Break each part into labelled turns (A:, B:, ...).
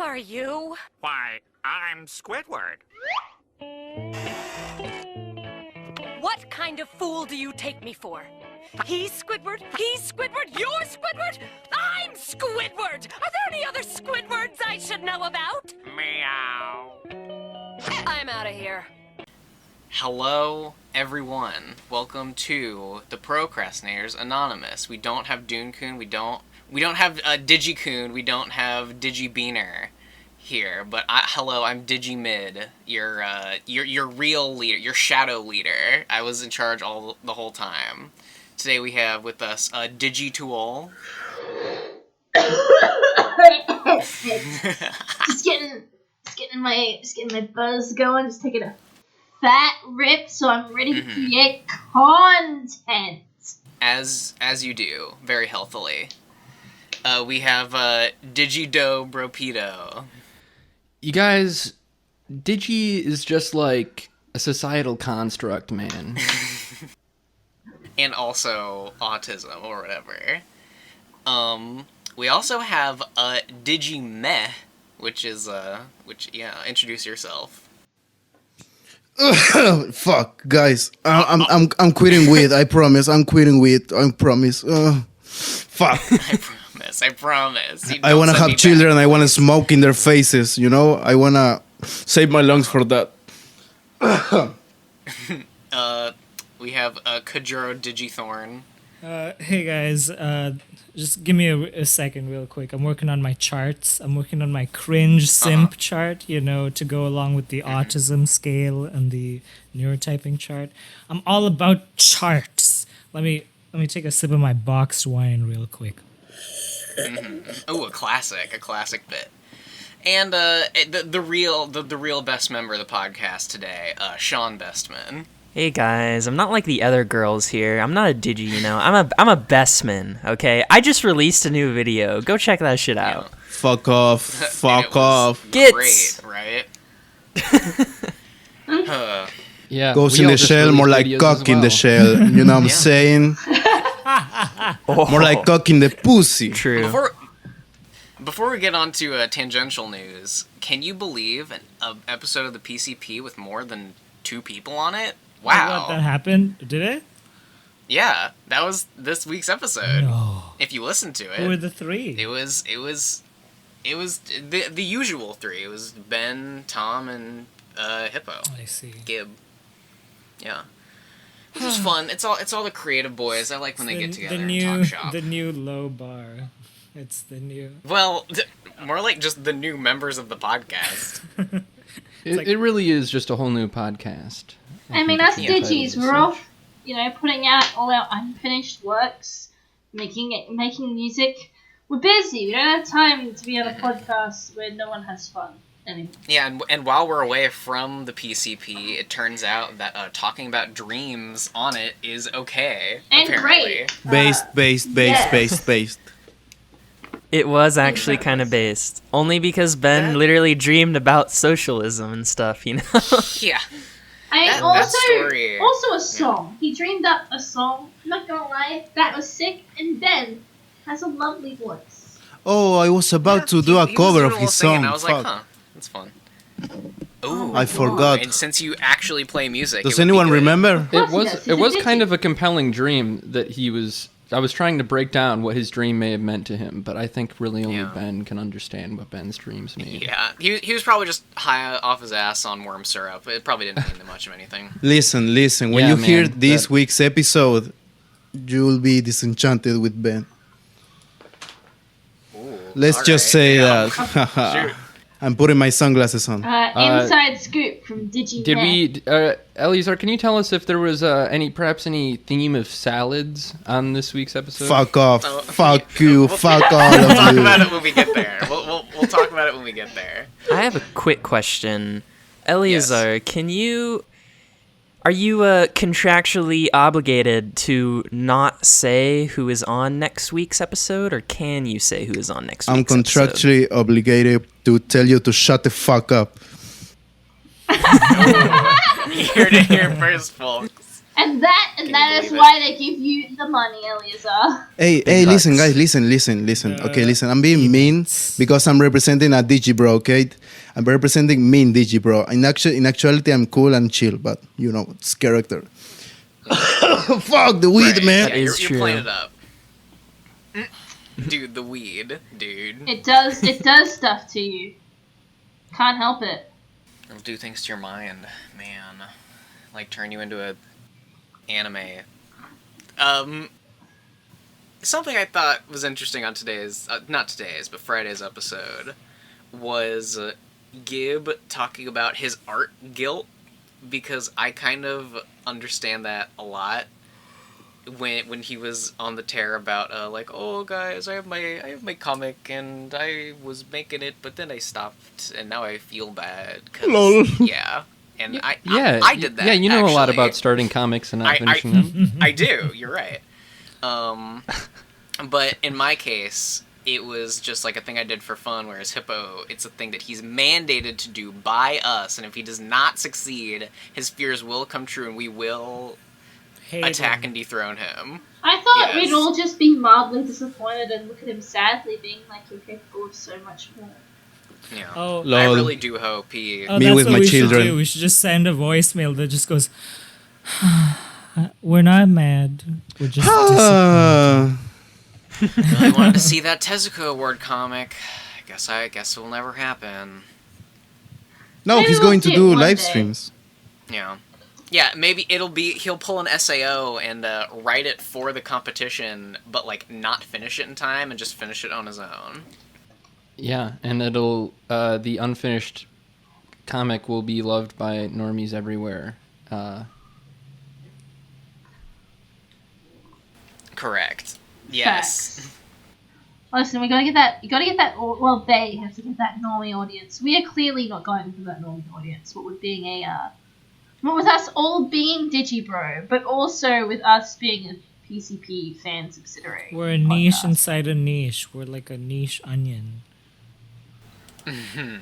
A: are you?
B: Why, I'm Squidward.
A: What kind of fool do you take me for? He's Squidward, you're Squidward, I'm Squidward! Are there any other Squidwards I should know about?
B: Meow.
A: I'm out of here.
C: Hello, everyone. Welcome to the Procrastinators Anonymous. We don't have Dune-kun, we don't have Digi-kun, we don't have Digi-beaner here, but hello, I'm Digi-mid, your real leader, your shadow leader. I was in charge the whole time. Today we have with us Digi-tool.
D: just getting my buzz going, just taking a fat rip so I'm ready to create content.
C: As you do, very healthily. We have Digido Bropedo.
E: You guys, Digi is just like a societal construct, man.
C: And also autism or whatever. We also have Digimeh, which introduce yourself.
F: Fuck, guys. I'm quitting weed. I promise. I'm quitting weed. I promise. Fuck.
C: I promise.
F: I want to have children. I want to smoke in their faces. You know. I want to save my lungs for that.
C: We have Kajoro Bitterthorn.
G: Hey guys, just give me a second real quick. I'm working on my charts. I'm working on my cringe simp chart, to go along with the autism scale and the neurotyping chart. I'm all about charts. Let me take a sip of my boxed wine real quick.
C: Oh, a classic bit. And the real best member of the podcast today, Sean Bestman.
H: Hey guys, I'm not like the other girls here. I'm not a Digi, I'm a bestman, okay? I just released a new video. Go check that shit out.
F: Yeah. Fuck off. Fuck off.
C: Great, right?
E: Yeah.
F: Goes in the shell, more like cock in the shell. You know what I'm saying? More like cock in the pussy.
H: True.
C: Before we get on to tangential news, can you believe an episode of the PCP with more than 2 people on it? Wow.
G: What, that happened? Did it?
C: Yeah, that was this week's episode.
G: No.
C: If you listen to it.
G: Who were the 3?
C: It was the usual 3. It was Ben, Tom, and Hippo.
G: I see.
C: Gib. Yeah. It's just fun. It's all the creative boys. I like when they get together and talk shop.
G: The new low bar. It's the new...
C: Well, more like just the new members of the podcast.
E: It really is just a whole new podcast.
D: I mean, us Digis, we're all, putting out all our unfinished works, making music. We're busy. We don't have time to be on a podcast where no one has fun anymore.
C: Yeah, and while we're away from the PCP, it turns out that talking about dreams on it is okay.
D: And
C: apparently.
D: great.
F: Based.
H: It was actually kind of based. Only because Ben literally dreamed about socialism and stuff,
C: Yeah.
D: That
C: story.
D: Also a song. He dreamed up a song. I'm not gonna lie, that was sick. And Ben has a lovely voice.
F: Oh, I was about to do a cover of his song.
C: And I was like, that's fun. Ooh,
F: I forgot.
C: And since you actually play music,
F: does anyone remember?
E: It was kind of a compelling dream that I was trying to break down what his dream may have meant to him, but I think really only Ben can understand what Ben's dreams mean.
C: Yeah, he was probably just high off his ass on worm syrup. It probably didn't mean much of anything.
F: Listen. When you hear this week's episode, you'll be disenchanted with Ben.
C: Ooh,
F: Let's just say that. I'm putting my sunglasses on.
D: Inside scoop from Digi.
E: Did we, Eleazar, can you tell us if there was perhaps any theme of salads on this week's episode?
F: Fuck off. Fuck you. Fuck all
C: We'll
F: of
C: talk
F: you.
C: about it when we get there. We'll talk about it when we get there.
H: I have a quick question. Eleazar,
C: Yes.
H: Are you contractually obligated to not say who is on next week's episode, or can you say who is on next week's episode?
F: I'm contractually obligated to tell you to shut the fuck up.
C: Here to hear first, folks.
D: And that is
C: believe
D: why they give you the money, Eleazar.
F: Hey, listen, guys, listen. Okay, listen. I'm being mean because I'm representing a Digibro, okay? I'm representing mean Digibro. In actuality, I'm cool and chill, but, it's character. Fuck the weed,
C: Right.
F: man.
C: Yeah, you're playing it up. Dude, the weed, dude.
D: It does stuff to you. Can't help it.
C: It'll do things to your mind, man. Like turn you into a anime. Something I thought was interesting on but Friday's episode was Gib talking about his art guilt, because I kind of understand that a lot. When he was on the tear about oh guys, I have my comic and I was making it, but then I stopped and now I feel bad because yeah, and I did that.
E: Yeah, you know
C: actually.
E: a lot about starting comics and not finishing them.
C: I do. You're right. But in my case, it was just like a thing I did for fun, whereas Hippo, it's a thing that he's mandated to do by us, and if he does not succeed, his fears will come true and we will attack and dethrone him.
D: I thought we'd all just be mildly disappointed and look at him sadly, being like, you're capable of so much more.
C: Yeah.
G: Oh,
C: I really do hope he...
G: Oh,
F: Me
G: that's
F: with
G: what
F: my
G: we
F: children.
G: Should do. We should just send a voicemail that just goes, we're not mad. We're just disappointed.
C: Really wanted to see that Tezuka Award comic. I guess it will never happen.
F: No,
D: Maybe
F: he's
D: we'll
F: going to
D: see it
F: do
D: one
F: live
D: day.
F: streams.
C: Yeah. Yeah, maybe he'll pull an SAO and write it for the competition, but not finish it in time and just finish it on his own.
E: Yeah, and it'll the unfinished comic will be loved by normies everywhere.
C: Correct. Yes.
D: Facts. Listen, we gotta get that. You gotta get that. Well, they have to get that normie audience. We are clearly not going for that normie audience. What with us all being Digibro, but also with us being a PCP fan subsidiary.
G: We're a niche
D: podcast.
G: inside a niche. We're like a niche onion.
C: Mm-hmm.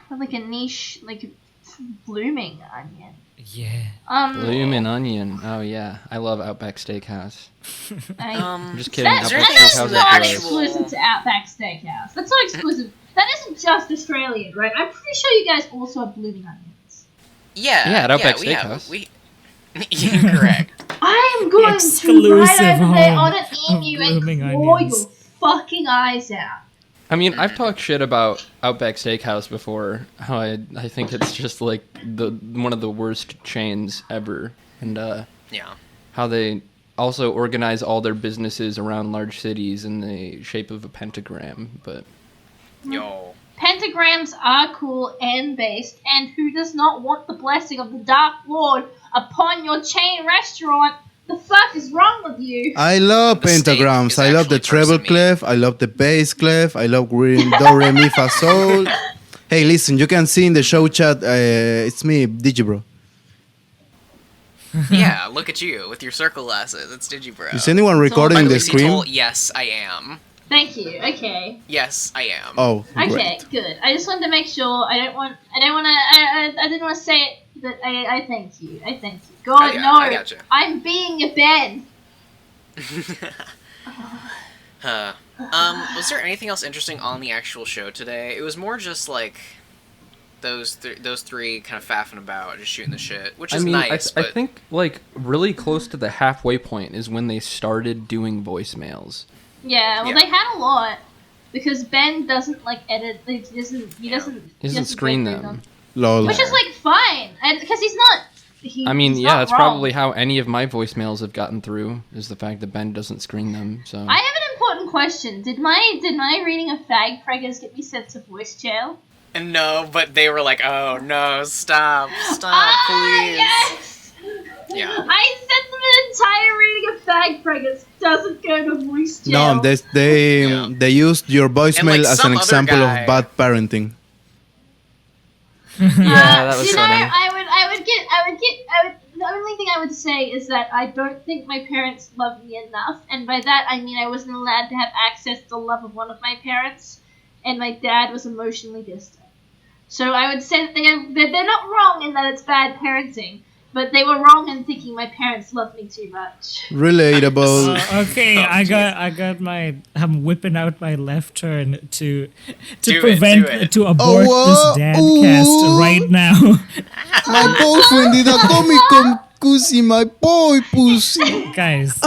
D: We're like a niche, like blooming onion.
G: Yeah.
E: Bloomin' onion. Oh yeah, I love Outback Steakhouse. I'm just kidding.
D: That's
E: Outback
C: that's
E: Steakhouse is
D: not
E: gross.
D: exclusive to Outback Steakhouse. That's not exclusive. That isn't just Australian, right? I'm pretty sure you guys also have blooming onions.
C: Yeah.
E: Yeah, at Outback
C: we
E: Steakhouse.
C: You're correct.
D: I am going to
G: Exclusive
D: ride over there
G: home
D: on an
G: of
D: emu
G: blooming
D: and claw
G: onions.
D: your fucking eyes out.
E: I mean, I've talked shit about Outback Steakhouse before. How I think it's just like one of the worst chains ever, and
C: Yeah.
E: how they also organize all their businesses around large cities in the shape of a pentagram. But
C: Yo.
D: Pentagrams are cool and based, and who does not want the blessing of the Dark Lord upon your chain restaurant? The fuck is wrong with you?
F: I love
C: The steak
F: pentagrams.
C: is
F: I love the
C: actually
F: treble
C: person
F: clef. I love the bass clef. I love reading do, re, mi, fa, sol. Hey, listen, you can see in the show chat, it's me, Digibro.
C: Yeah, look at you with your circle glasses. It's Digibro.
F: Is anyone
C: By
F: recording
C: the
F: the
C: way,
F: stream?
C: Cecil, yes, I am.
D: Thank you. Okay.
C: Yes, I am.
F: Oh,
D: Okay.
F: great.
D: Good. I just wanted to make sure. I didn't want to say it, but I thank you. I thank you. God,
C: Okay,
D: no.
C: I gotcha.
D: I'm being a Ben.
C: Was there anything else interesting on the actual show today? It was more just like those three kind of faffing about, just shooting the shit, which is nice.
E: I
C: but
E: think like really close to the halfway point is when they started doing voicemails.
D: Yeah. Well,
C: Yeah.
D: they had a lot because Ben doesn't like edit. He doesn't. He doesn't
E: Screen
D: go through
E: them.
F: Lol.
D: Which is like fine, and because he's not.
E: I mean,
D: he's
E: yeah,
D: not
E: that's
D: wrong.
E: probably how any of my voicemails have gotten through, is the fact that Ben doesn't screen them. So
D: I have an important question. Did my reading of fag preggers get me sent to voice jail?
C: no, but they were like, "Oh no, stop, please."
D: Yes!
C: Yeah.
D: I sent them an entire reading of fag preggers. Doesn't go to voice jail.
F: No, they used your voicemail as
C: some
F: an
C: other
F: example
C: guy-
F: of bad parenting.
H: Yeah, that was
D: you know,
H: funny.
D: I would get. The only thing I would say is that I don't think my parents love me enough, and by that I mean I wasn't allowed to have access to the love of one of my parents, and my dad was emotionally distant. So I would say that they're not wrong in that it's bad parenting, but they were wrong in thinking my parents loved me too much.
F: Relatable.
G: Okay,
C: Oh,
G: I'm whipping out my left turn to
C: Do
G: prevent
C: it.
G: to abort this dadcast right now.
F: My boyfriend did a comic con Kusi, my boy pussy.
G: Guys,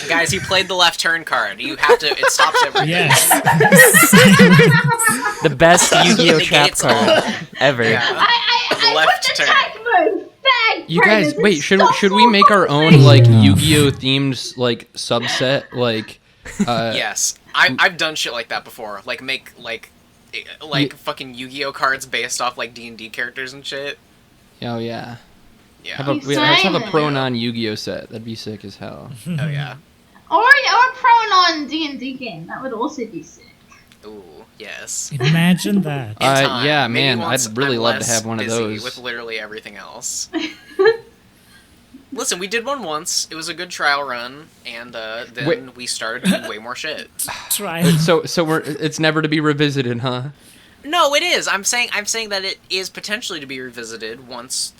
C: Guys, you played the left turn card. You have to. It stops everything.
G: yes.
H: The best Yu-Gi-Oh trap
C: Negates all.
H: card ever.
C: Yeah.
D: I
C: Left
D: put the
C: turn.
D: attack mode. Bag
E: You guys,
D: predators,
E: wait,
D: stop
E: should we make our own
D: focusing.
E: like Yu-Gi-Oh themed like subset like
C: Yes, I've done shit like that before. Like make like fucking Yu-Gi-Oh cards based off like D&D characters and shit.
E: oh yeah.
C: Yeah.
E: Let's have a
D: Simon.
E: pro non Yu-Gi-Oh set. That'd be sick as hell.
C: Oh yeah.
D: Or a pronon D&D game. That would also be sick.
C: Ooh, yes.
G: Imagine that.
C: In time.
E: Yeah,
C: Maybe
E: man,
C: once
E: I'd really
C: I'm
E: love to
C: less
E: have one of
C: busy
E: those.
C: with literally everything else. Listen, we did one once. It was a good trial run, and then
E: Wait.
C: we started doing way more shit.
G: Try.
E: So it's never to be revisited, huh?
C: No, it is. I'm saying that it is potentially to be revisited once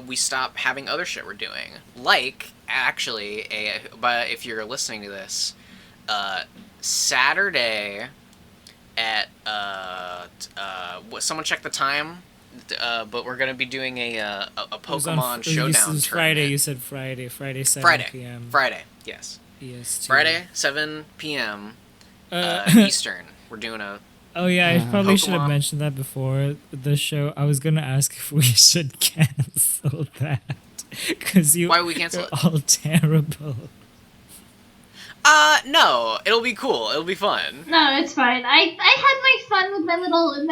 C: we stop having other shit we're doing. Like, actually, but if you're listening to this, Saturday at someone check the time. But we're gonna be doing a Pokemon Showdown
G: This is Friday.
C: tournament.
G: You said Friday. Friday 7 p.m.
C: Friday, yes.
G: EST.
C: Friday, 7 p.m. Eastern. We're doing a.
G: Oh yeah, I probably should have
C: Pokemon.
G: mentioned that before the show. I was gonna ask if we should cancel that because
C: Why would we cancel
G: you're
C: it?
G: all terrible.
C: No. It'll be cool. It'll be fun.
D: No, it's fine. I had my fun with my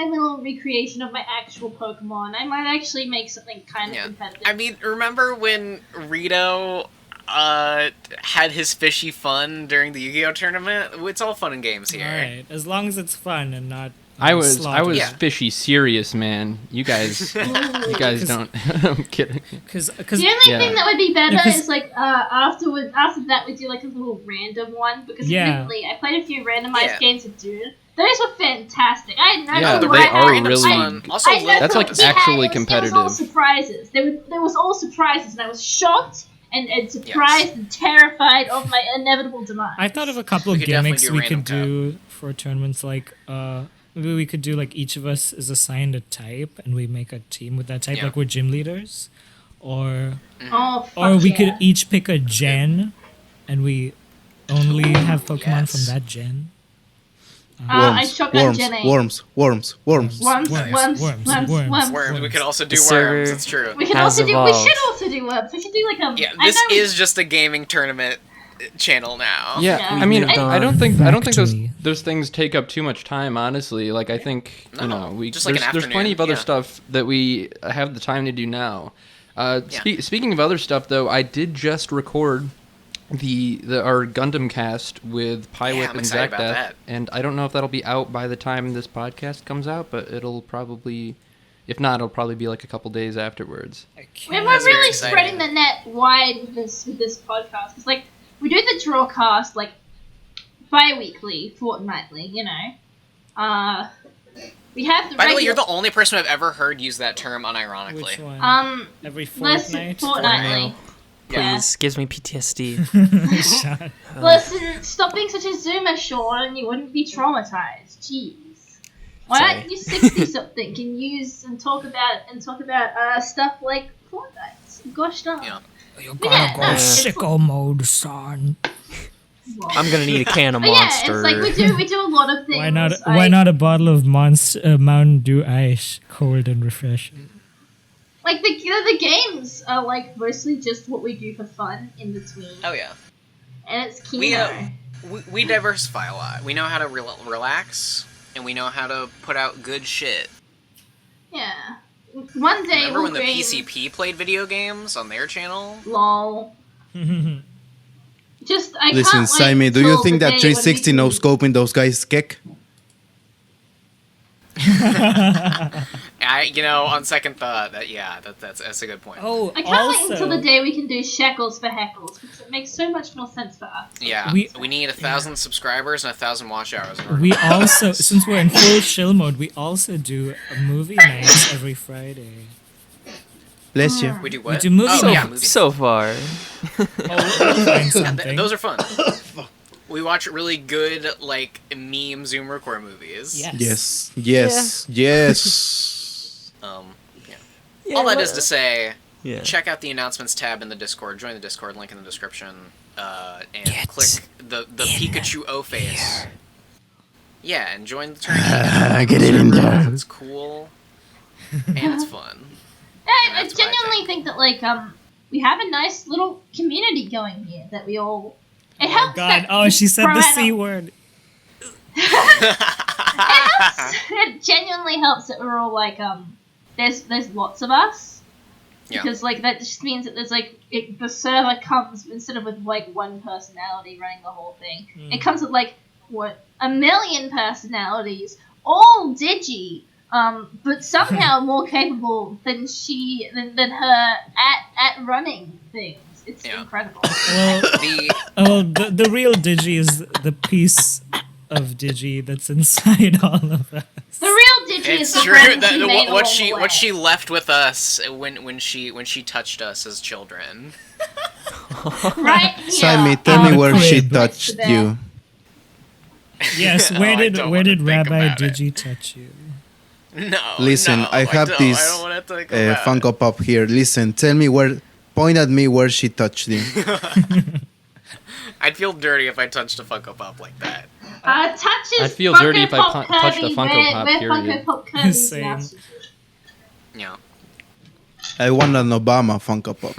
D: little recreation of my actual Pokemon. I might actually make something kind of
C: Yeah.
D: competitive.
C: I mean, remember when Rito had his fishy fun during the Yu-Gi-Oh tournament? It's all fun and games here.
G: All right, as long as it's fun and not.
E: I was
G: slaughtered.
C: Yeah.
E: fishy serious, man. You guys don't. I'm kidding.
G: Because
D: the only
E: Yeah.
D: thing that would be better
G: Yeah, 'cause-
D: is like after that we do like a little random one because
G: Yeah.
D: admittedly I played a few randomized
C: Yeah.
D: games with Dude. Those were fantastic. I had no
E: Yeah,
D: clue
E: they
D: what
E: are
D: happened.
E: really-
C: fun. Also,
D: I had no
E: That's,
D: clue.
E: like,
D: It had-
E: actually
D: it was all
E: competitive.
D: surprises. There was all surprises, and I was shocked and surprised and terrified of my inevitable demise.
G: I thought of a couple
C: We
G: of
C: could definitely
G: gimmicks
C: do
G: we
C: random
G: could do for tournaments. Like maybe we could do like each of us is assigned a type, and we make a team with that type.
C: Yeah.
G: Like we're gym leaders, or
D: Oh, fuck
G: or we
D: yeah.
G: could each pick a gen, and we only have Pokemon
C: yes.
G: from that gen.
D: I shotgun Gen 8.
F: Worms.
D: Worms.
G: Worms.
C: Worms. We could also do
H: The server-
C: worms. It's true.
D: We can
H: Has
D: also do. We
H: evolved.
D: should also do worms. We should do like a.
C: Yeah,
D: I
C: this
D: know-
C: is just a gaming tournament channel now.
E: Yeah,
D: Yeah.
E: I mean,
H: We
E: I don't think those
G: Factory.
E: those things take up too much time. Honestly, like I think
C: No,
E: you know we
C: just like an
E: there's plenty of
C: afternoon,
E: other
C: yeah.
E: stuff that we have the time to do now.
C: Yeah.
E: Speaking of other stuff, though, I did just record our Gundam cast with
C: Yeah,
E: Pywhip
C: I'm
E: and
C: excited about
E: Zakdeath,
C: that.
E: and I don't know if that'll be out by the time this podcast comes out, but it'll probably, if not, it'll probably be like a couple days afterwards.
D: We're
C: That's very
D: really
C: exciting.
D: spreading the net wide with this podcast. It's like we do the drawcast like bi-weekly, fortnightly. You know, we have the.
C: By the way,
D: regular-
C: you're the only person I've ever heard use that term unironically.
G: Which one? Every fortnight.
D: fortnightly.
C: Yeah.
H: Please, gives me PTSD.
G: Shut-
D: Listen, stop being such a zoomer, Sean, and you wouldn't be traumatized. Jeez. Why
H: Sorry.
D: aren't you 60-something and talk about stuff like Fortnite? Gosh darn.
C: Yeah.
G: You
D: gotta go
G: sicko mode, son.
H: I'm gonna need a can of
D: But yeah,
H: Monster.
D: it's like we do a lot of things.
G: Why not a bottle of Mountain Dew Ice, cold and refreshing?
D: Like the games are like mostly just what we do for fun in between,
C: Oh yeah.
D: and it's Kino.
C: We diversify a lot. We know how to relax, and we know how to put out good shit.
D: Yeah. One day
C: Remember
D: we'll
C: when the
D: game-
C: PCP played video games on their channel?
D: Lol. Just I
F: Listen,
D: can't wait
F: Simon, do you
D: till
F: think
D: the
F: that
D: day when
F: 360
D: we
F: no
D: can-
F: scoping those guys kick?
C: On second thought, that's a good point.
G: Oh,
D: I can't wait until the day we can do shekels for heckles because it makes so much more sense for us.
C: Yeah, we need 1,000 subscribers and 1,000 watch hours.
G: We also, since we're in full chill mode, we also do a movie night every Friday.
F: Bless you.
C: We do what?
G: We do movie nights.
C: movies.
H: So far.
G: We'll find something.
C: Those are fun. We watch really good, like, meme Zoom record movies.
F: Yes.
H: Yeah,
C: All that is to say,
H: Yeah.
C: check out the announcements tab in the Discord. Join the Discord, link in the description, and click the Pikachu O face. Yeah, and join the tournament.
F: Get it in there.
C: It's cool, and it's fun.
D: I genuinely think that we have a nice little community going here that we all. It helps.
G: God,
D: that
G: she said the
D: Piranha-
G: C word.
D: It genuinely helps that we're all there's lots of us.
C: Yeah.
D: Because that just means that there's the server comes instead of with one personality running the whole thing. It comes with 1 million personalities, all digi, but somehow more capable than her at running things. It's incredible.
G: Well, the real Digi is the piece of Digi that's inside all of us.
D: The real Digi is
C: It's
D: the
C: true
D: friend
C: that
D: she made
C: what
D: along the way.
C: she left with us when she touched us as children.
D: Right here.
F: Simon, tell me where she
G: crib.
F: touched you.
G: Yes,
C: Oh,
G: where
C: I don't
G: did
C: wanna think
G: Rabbi
C: about it.
G: Digi touch you?
C: No.
F: Listen,
C: no,
F: I have
C: don't.
F: this
C: I don't want to think about it.
F: Funko Pop here. Listen, tell me point at me where she touched you.
C: I'd feel dirty if I touched a Funko Pop like that.
D: Touches
E: I'd feel
D: Funko
E: dirty if I
D: Pop
E: touched a
D: Kirby,
E: Funko
D: where-
E: Pop,
D: where
E: period.
D: Funko Pop Kirby's
G: Same.
D: now.
C: Yeah.
F: I want an Obama Funko Pop.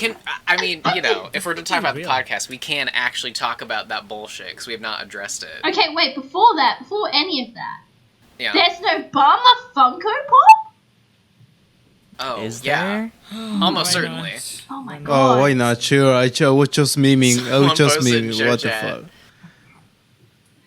C: If we're to talk about the
G: Real.
C: podcast, we can actually talk about that bullshit because we have not addressed it.
D: Okay, wait, before any of that,
C: Yeah.
D: there's no Obama Funko Pop?
C: Oh,
H: Is
C: yeah.
H: there?
C: Almost
G: Why
C: certainly.
G: not?
D: Oh my god.
F: Oh, why not? Sure, I was just memeing.
C: Someone posted in
F: What the
C: chat.
F: fuck?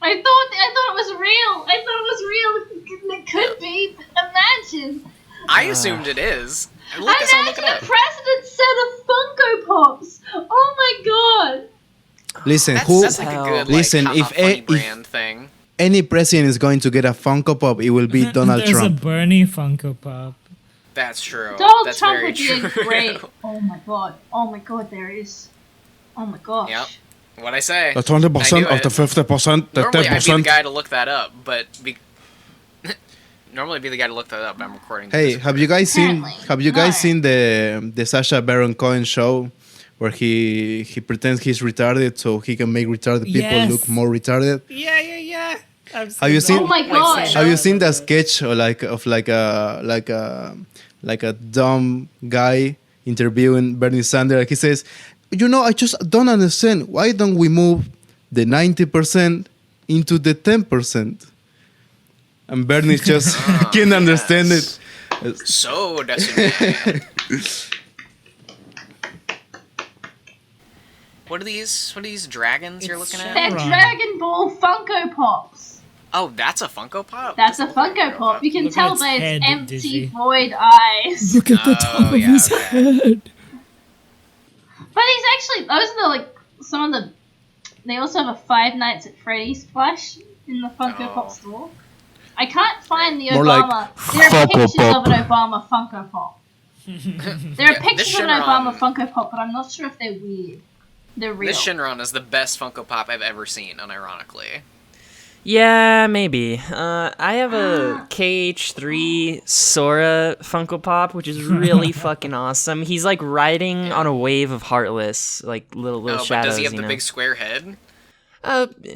D: I thought it was real. I thought it was real. It could be. Imagine.
C: I assumed it is. Look, someone look
D: Imagine
C: it
D: a
C: up.
D: president's set of Funko Pops. Oh my god.
F: Listen,
C: That's like a good
F: Listen,
C: if
F: if
C: brand thing.
F: any president is going to get a Funko Pop, it will be Donald
G: There's
F: Trump.
G: a Bernie Funko Pop.
C: That's true.
D: Donald
C: That's
D: Trump
C: very
D: would be
C: true.
D: a great. Oh my god. Oh my god. There is. Oh my gosh.
C: Yep. What'd I say?
F: The 20%
C: I knew
F: of the
C: it.
F: 50%, the
C: Normally, I'd be the
F: 10%.
C: guy to look that up, but normally I'd be the guy to look that up. I'm recording.
F: Hey,
C: this.
F: have you guys seen?
D: Apparently.
F: Have you guys
D: No.
F: seen the Sacha Baron Cohen show, where he pretends he's retarded so he can make retarded people
G: Yes.
F: look more retarded?
G: Yeah.
F: Have you seen?
D: Oh my god.
F: Have you seen that sketch or like a dumb guy interviewing Bernie Sanders? Like he says, I just don't understand. Why don't we move the 90% into the 10%? And Bernie just can't understand it.
C: So Decimate. What are these dragons you're looking at?
D: They're
G: Right.
D: Dragon Ball Funko Pops.
C: Oh, that's a Funko Pop?
D: That's a Funko Pop. You can
G: Look at
D: tell
G: its
D: by its
G: head,
D: empty,
G: Digi.
D: void eyes.
G: Look at the
C: top of his
G: head.
D: But he's actually, those are some of the. They also have a Five Nights at Freddy's plush in the Funko
C: Oh.
D: Pop store. I can't find the
F: More like
D: Obama. There are
F: Funko
D: pictures
F: Pop.
D: of an Obama Funko Pop. There are
C: Yeah,
D: pictures
C: this
D: of an
C: Shinron-
D: Obama Funko Pop, but I'm not sure if they're weird. They're real.
C: This Shinron is the best Funko Pop I've ever seen, unironically.
H: Yeah, maybe. I have a KH3 Sora Funko Pop, which is really fucking awesome. He's like riding on a wave of Heartless, like little
C: Oh,
H: shadows.
C: but does he have
H: you
C: the
H: know?
C: big square head?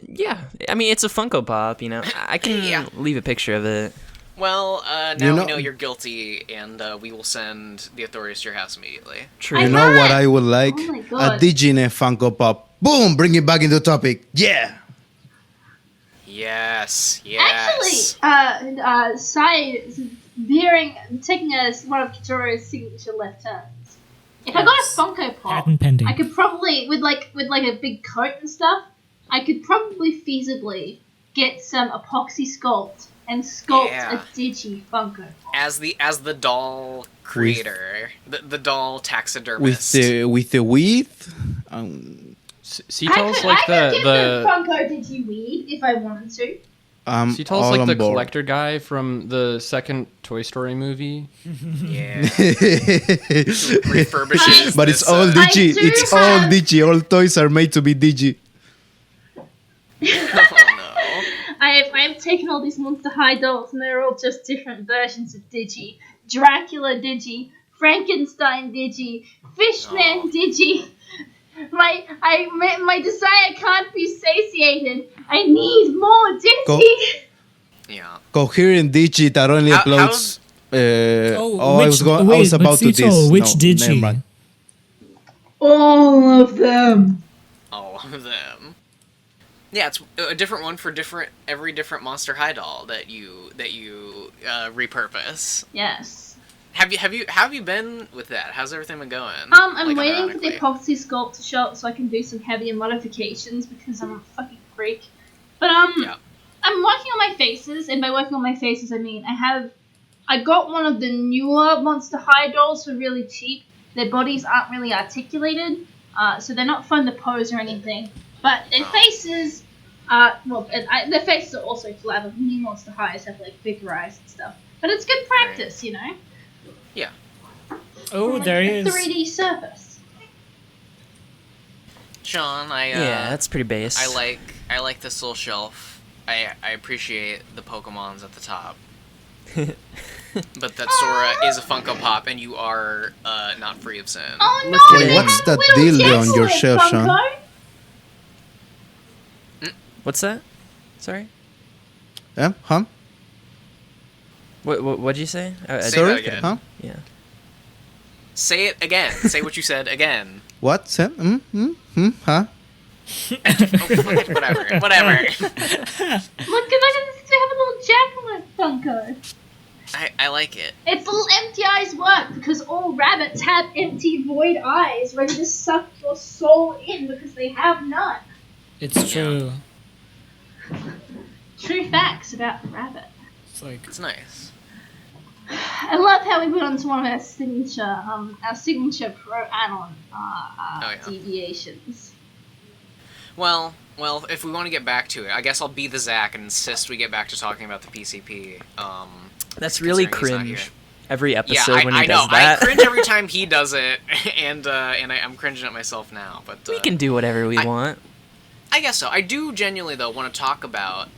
H: Yeah. I mean, it's a Funko Pop. I can
C: Yeah.
H: leave a picture of it.
C: Well, now
F: You
C: we
F: know-
C: know you're guilty, and we will send the authorities to your house immediately.
H: True.
F: You know what I would like?
D: Oh my
F: A
D: God.
F: Digine Funko Pop. Boom! Bring it back into topic. Yeah.
C: Yes, yes.
D: Actually, Sai is taking one of Kajoro's signature left turns. If I got a Funko Pop,
G: Patent pending.
D: I could probably with a big coat and stuff. I could probably feasibly get some epoxy sculpt and sculpt
C: Yeah.
D: a Digi Funko.
C: As the doll creator, the doll
F: with
C: taxidermist.
F: the width.
E: Seatall's
D: I
E: like
D: could get the
E: the
D: Funko Digi weed if I wanted to.
E: Seatall's
F: all
E: like
F: on
E: the
F: board.
E: collector guy from the second Toy Story movie.
C: Yeah. Refurbishes.
F: But it's
C: this,
F: all
D: I
F: Digi.
D: do
F: It's all
D: have-
F: Digi. All toys are made to be Digi.
C: Oh no.
D: I have taken all these Monster High dolls, and they're all just different versions of Digi. Dracula Digi, Frankenstein Digi, Fishman Digi. My desire can't be satiated. I need more Digi.
C: Yeah.
F: Coherent Digi that only
C: How-
F: uploads. I was
G: but
F: about to
G: Cito,
F: this.
G: which
F: No,
G: Digi?
F: never mind.
D: All of them.
C: All of them. Yeah, it's a different one for every different Monster High doll that you repurpose.
D: Yes.
C: Have you been with that? How's everything been going?
D: I'm
C: Like,
D: waiting for the
C: ironically?
D: epoxy sculpt to show up so I can do some heavier modifications because I'm a fucking freak. But
C: Yeah.
D: I'm working on my faces, and by working on my faces I mean I got one of the newer Monster High dolls for really cheap. Their bodies aren't really articulated, so they're not fun to pose or anything. But their faces, their faces are also flat. New Monster Highs have like bigger eyes and stuff. But it's good practice, you know.
C: Yeah.
G: Oh,
D: Like
G: there he
D: a
G: is.
D: 3D surface.
C: Sean,
H: Yeah, that's pretty base.
C: I like this little shelf. I appreciate the Pokemons at the top. But that Sora is a Funko Pop, and you are not free of sin.
D: Oh no!
G: Wait,
D: they
F: what's
D: have
F: that
D: little
F: deal there on your
D: Jesslyn
F: shelf, Sean?
D: Funko.
H: What's that? Sorry.
F: Yeah? Huh?
H: What'd you say?
C: Say
F: Sorry?
C: that again.
F: Huh?
H: Yeah.
C: Say it again. Say what you said again.
F: What? Sam? Huh?
C: Whatever. Whatever.
D: Look, they have a little Jacqueline Funko.
C: I like it.
D: It's little empty eyes work because all rabbits have empty void eyes ready to suck your soul in because they have none.
G: It's true.
D: True facts about the rabbit.
G: It's like
C: It's nice.
D: I love how we went on to one of our signature pro anon
C: yeah.
D: deviations.
C: Well, if we want to get back to it, I guess I'll be the Zach and insist we get back to talking about the PCP.
H: That's really
C: considering he's not
H: cringe.
C: here.
H: Every
C: Yeah,
H: episode when he
C: I know.
H: does that.
C: I cringe every time he does it, and I'm cringing at myself now. But
H: We can do whatever we want.
C: I guess so. I do genuinely though want to talk about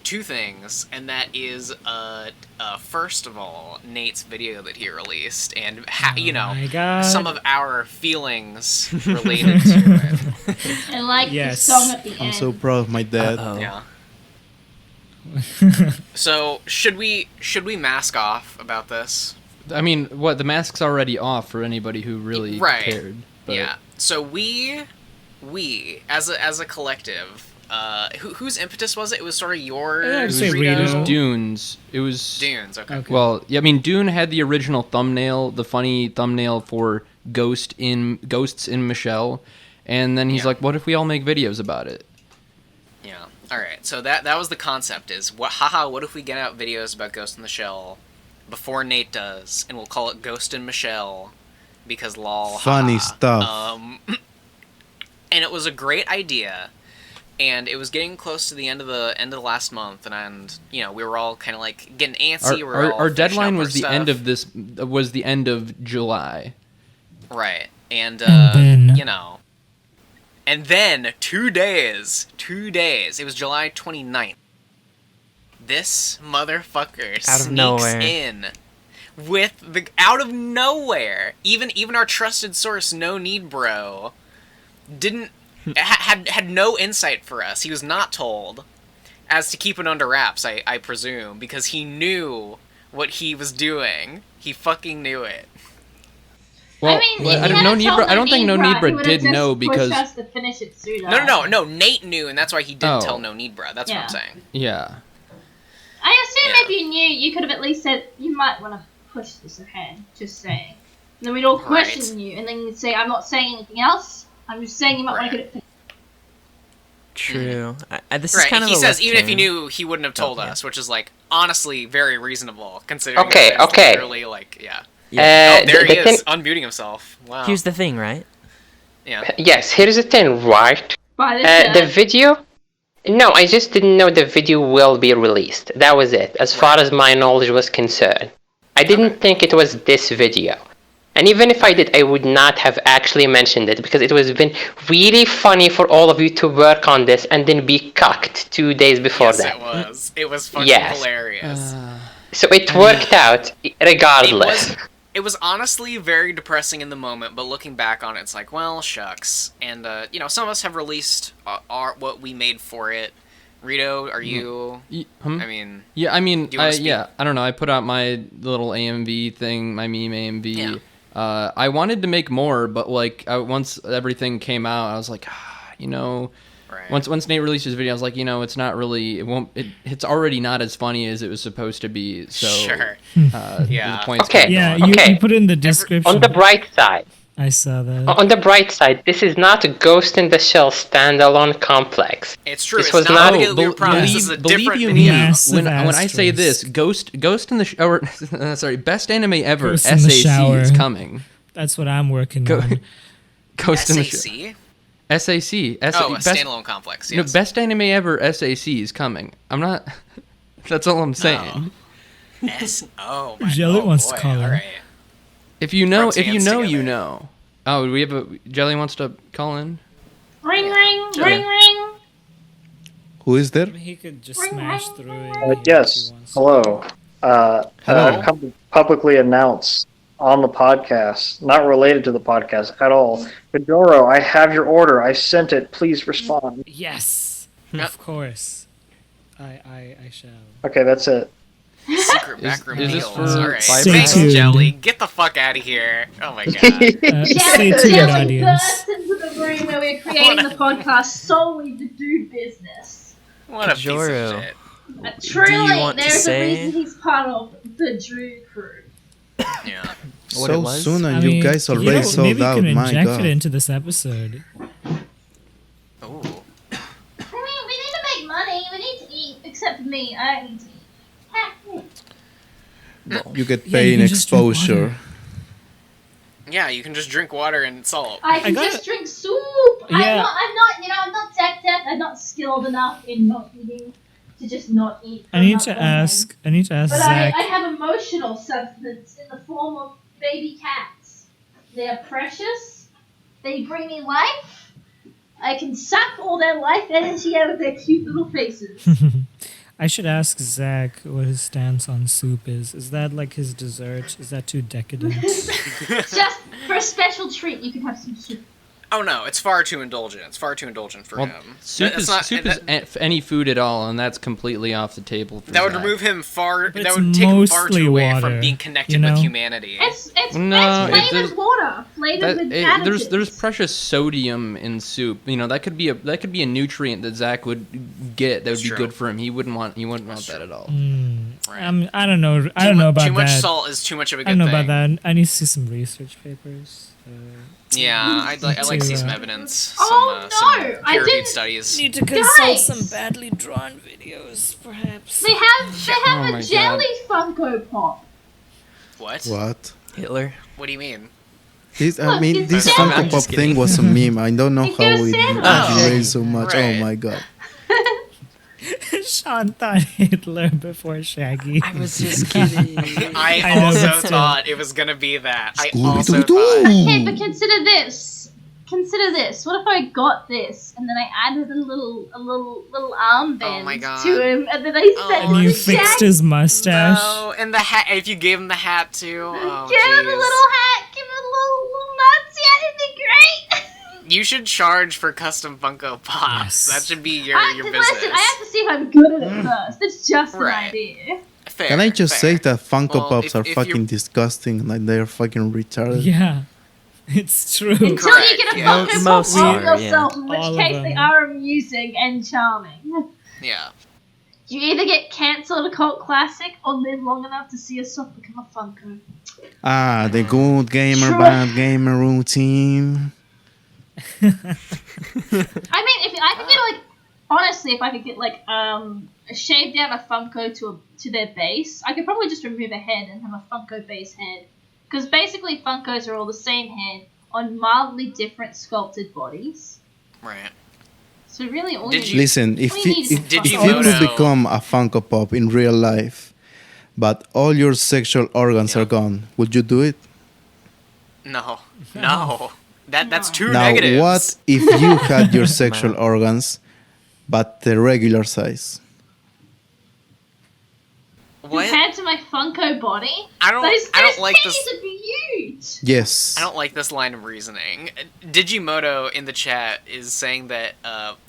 C: two things, and that is first of all Nate's video that he released, and
G: my God.
C: some of our feelings related to it.
D: And like
G: Yes.
D: the song at the
F: I'm
D: end.
F: so proud of my dad.
H: Uh-oh.
C: Yeah. So should we mask off about this?
E: I mean, what the mask's already off for anybody who really
C: Right.
E: cared. But
C: Yeah. So we as a collective, whose impetus was it? It was sort of yours.
G: I'd say
E: It
G: Reno.
E: was Dunes. It was
C: Dunes. Okay.
G: Okay.
E: Well, yeah, I mean, Dune had the original thumbnail, the funny thumbnail for Ghosts in Michelle, and then he's
C: Yeah.
E: like, "What if we all make videos about it?"
C: Yeah. All right. So that was the concept. Is what? What if we get out videos about Ghost in the Shell before Nate does, and we'll call it Ghost in Michelle because lol.
F: Funny
C: haha.
F: stuff.
C: And it was a great idea, and it was getting close to the end of the last month, and we were all kind of like getting antsy.
E: Our deadline was
C: the
E: the end of this. Was the end of July.
C: Right, and
G: then-
C: and then 2 days, it was July 29th. This motherfucker
H: Out of
C: sneaks
H: nowhere.
C: in with out of nowhere. Even our trusted source, No Need Bro, didn't had no insight for us. He was not told, as to keep it under wraps, I presume, because he knew what he was doing. He fucking knew it.
E: Well,
D: I mean,
E: well,
D: if
E: I
D: he
E: don't know.
D: hadn't told
E: I don't think No
D: Nibra,
E: Nibra
D: he would've
E: did
D: just
E: know
D: pushed
E: because
D: us to finish it sooner.
C: No. Nate knew, and that's why he didn't
E: Oh.
C: tell No Need Bro. That's what I'm
D: Yeah.
C: saying.
E: yeah.
D: I assume
C: Yeah.
D: if you knew, you could have at least said, you might want to push this ahead, just saying. And then we'd all question
C: Right.
D: you, and then you'd say, I'm not saying anything else, I'm just saying you might want to
C: Right.
D: get it
H: True. This is
C: Right.
H: kind of
C: He
H: a
C: says
H: left
C: even if he
H: turn.
C: knew, he wouldn't have told us, which is like honestly very reasonable considering.
I: Okay,
C: that it's
I: okay.
C: Literally, like, yeah.
H: Yeah.
C: Oh, there he
I: the
C: is,
I: thing-
C: unmuting himself. Wow.
H: Here's the thing, right?
C: Yeah.
I: Yes, here's the thing, right?
D: By the
I: The
D: shirt.
I: video. No, I just didn't know the video will be released. That was it, as far as my knowledge was concerned. I didn't think it was this video. And even if I did, I would not have actually mentioned it because it was been really funny for all of you to work on this and then be cucked 2 days before
C: Yes,
I: that.
C: it was. It was fucking
I: Yes.
C: hilarious.
I: So it worked out regardless.
C: It was honestly very depressing in the moment, but looking back on it, it's like, well, shucks. And you know, some of us have released what we made for it. Rito, are you? I mean,
E: Yeah, I mean,
C: Do you wanna speak?
E: I don't know. I put out my little AMV thing, my meme AMV.
C: Yeah.
E: I wanted to make more, but like once everything came out, I was like, you know,
C: right.
E: once Nate released his video, I was like, you know, it's not really, it's already not as funny as it was supposed to be. So
C: Sure.
E: the point's
I: Okay.
E: kinda
G: Yeah,
E: gone.
G: you put in the description.
I: On the bright side,
G: I saw that.
I: on the bright side, this is not a Ghost in the Shell standalone complex.
C: It's true.
I: This
C: It's
I: was
C: not
I: not-
C: a Lunar Promise. This is a
E: believe
C: different
E: you
C: video.
E: me,
G: Massive
E: when I say this,
G: asterisk.
E: Ghost in the sorry, best anime ever,
G: Ghost in the
E: SAC
G: shower.
E: is coming.
G: That's what I'm working
E: Go-
G: on.
E: Ghost in the
C: SAC?
E: SAC.
C: Oh, a
E: best,
C: standalone complex. Yes.
E: No, best anime ever SAC is coming. I'm not. That's all I'm saying.
C: Oh my.
G: Jelly
C: oh,
G: wants to
C: boy.
G: call in.
C: All right.
E: If you know,
C: Rubs hands
E: you
C: together.
E: know. Oh, we have a Jelly wants to call in.
D: Ring, ring, ring, ring.
F: Who is there?
G: He could just smash through it.
J: Yes. Hello.
F: Hello.
J: I've come to publicly announce on the podcast, not related to the podcast at all. Kajoro, I have your order. I sent it. Please respond.
G: Yes.
C: Yep.
G: Of course. I shall.
J: Okay, that's it.
C: Secret backroom
E: is this
C: deals.
E: for
C: All right.
E: Stay
C: Thanks,
G: tuned.
C: Jelly. Get the fuck out of here. Oh my god.
G: Stay tuned,
D: Jelly
G: audience.
D: burst into the room where we're creating the podcast solely to do business.
C: What a piece
H: Kajoro.
C: of shit.
D: Truly,
H: want to
D: there's a
H: say-
D: reason he's part of the Drew crew.
C: Yeah.
H: What it
F: So
H: was?
F: soon, and
G: I
F: you
G: mean,
F: guys
G: you
F: already
G: know,
F: sold
G: maybe
F: out.
G: you can
F: My
G: inject
F: God.
G: it into this episode.
C: Ooh.
D: I mean, we need to make money. We need to eat. Except for me, I don't need to eat.
F: You get
G: Yeah,
F: paid
G: you
F: in
G: can just drink
F: exposure.
G: water.
C: Yeah, you can just drink water and salt.
D: I can
G: gotta-
D: just drink soup.
G: Yeah.
D: I'm not tech deaf. I'm not skilled enough in not eating to just not eat.
G: I need
D: I'm
G: to
D: not going.
G: ask
D: But
G: Zach.
D: I have emotional substance in the form of baby cats. They are precious. They bring me life. I can suck all their life energy out of their cute little faces.
G: I should ask Zach what his stance on soup is. Is that like his dessert? Is that too decadent?
D: Just for a special treat, you can have some soup.
C: Oh no, it's far too indulgent. It's far too indulgent for
E: Well,
C: him.
E: soup
C: That's
E: is
C: not-
E: soup
C: that-
E: is any food at all, and that's completely off the table. For
C: That would
E: Zach.
C: remove him far.
G: But
C: That
G: it's
C: would take him far
G: mostly
C: too away
G: water,
C: from being connected
G: you know?
C: with humanity.
D: It's
E: No,
D: flavored
E: there's-
D: water, flavored with additives.
E: there's precious sodium in soup. You know that could be a nutrient that Zach would get that would
C: That's
E: be
C: true.
E: good for him. He wouldn't want that at all.
C: Right.
G: I don't know. I don't know about
C: Too much
G: that.
C: salt is too much of a good
G: I don't know
C: thing.
G: about that. I need to see some research papers.
C: Yeah, I'd like to see some
G: to,
C: evidence.
D: Oh,
C: some,
D: no,
C: some
D: I
C: peer-reviewed
D: didn't-
C: studies.
G: Need to
D: consult some
G: badly drawn videos, perhaps.
D: They have
E: Oh my
D: a jelly Funko Pop.
C: What?
F: What?
H: Hitler.
C: What do you mean?
F: This, I
D: Look,
F: mean,
D: it's
F: this
D: just-
F: Funko
H: I'm
F: Pop
H: just
F: thing
H: kidding.
F: was a meme. I don't know
D: It's
F: how
D: a
F: it
D: sandwich.
F: raised so much.
C: Right.
F: Oh my God.
G: Sean thought Hitler before Shaggy.
H: I was just kidding.
C: I
G: I know,
C: also
G: but still.
C: thought it was gonna be that. I also
F: Scooby-Doo-doo.
C: thought.
D: Okay, but consider this. Consider this. What if I got this and then I added a little armband
C: Oh my God.
D: to him, and then I said,
C: Oh,
G: And you
C: Shaggy.
G: fixed his mustache.
C: No, and the hat. If you gave him the hat too. Oh,
D: give him a
C: jeez.
D: little hat, give him a little nuts. Yeah, it'd be great.
C: You should charge for custom Funko Pops.
G: Yes.
C: That should be your business.
D: Listen, I have to see if I'm good at it first. It's just an
C: Right.
D: idea.
C: Fair,
F: Can I just
C: fair.
F: say that Funko
C: Well,
F: Pops
C: if-
F: are
C: if
F: fucking
C: you're-
F: disgusting? Like they're fucking retarded.
G: Yeah, it's true.
D: Until
C: Correct,
D: you get a
C: yeah.
D: Funko
H: Most
D: Pop of
H: are, yeah.
D: yourself, in which
G: All of
D: case they
G: them.
D: are amusing and charming.
C: Yeah.
D: You either get cancelled a cult classic or live long enough to see yourself become a Funko.
F: Ah, the good gamer,
D: Sure.
F: bad gamer routine.
D: I mean, if I could get like honestly, if I could get like shave down a Funko to their base, I could probably just remove a head and have a Funko base head. Because basically Funkos are all the same head on mildly different sculpted bodies.
C: Right.
D: So really, all
F: Listen, if
D: all you need is a
F: you
D: Funko.
F: could become a Funko Pop in real life, but all your sexual organs are gone, would you do it?
C: No. That's two
F: Now,
C: negatives.
F: what if you had your sexual organs, but the regular size?
C: What?
D: Compared to my Funko body,
C: I don't like
D: titties
C: this.
D: would be huge.
F: Yes.
C: I don't like this line of reasoning. Digimoto in the chat is saying that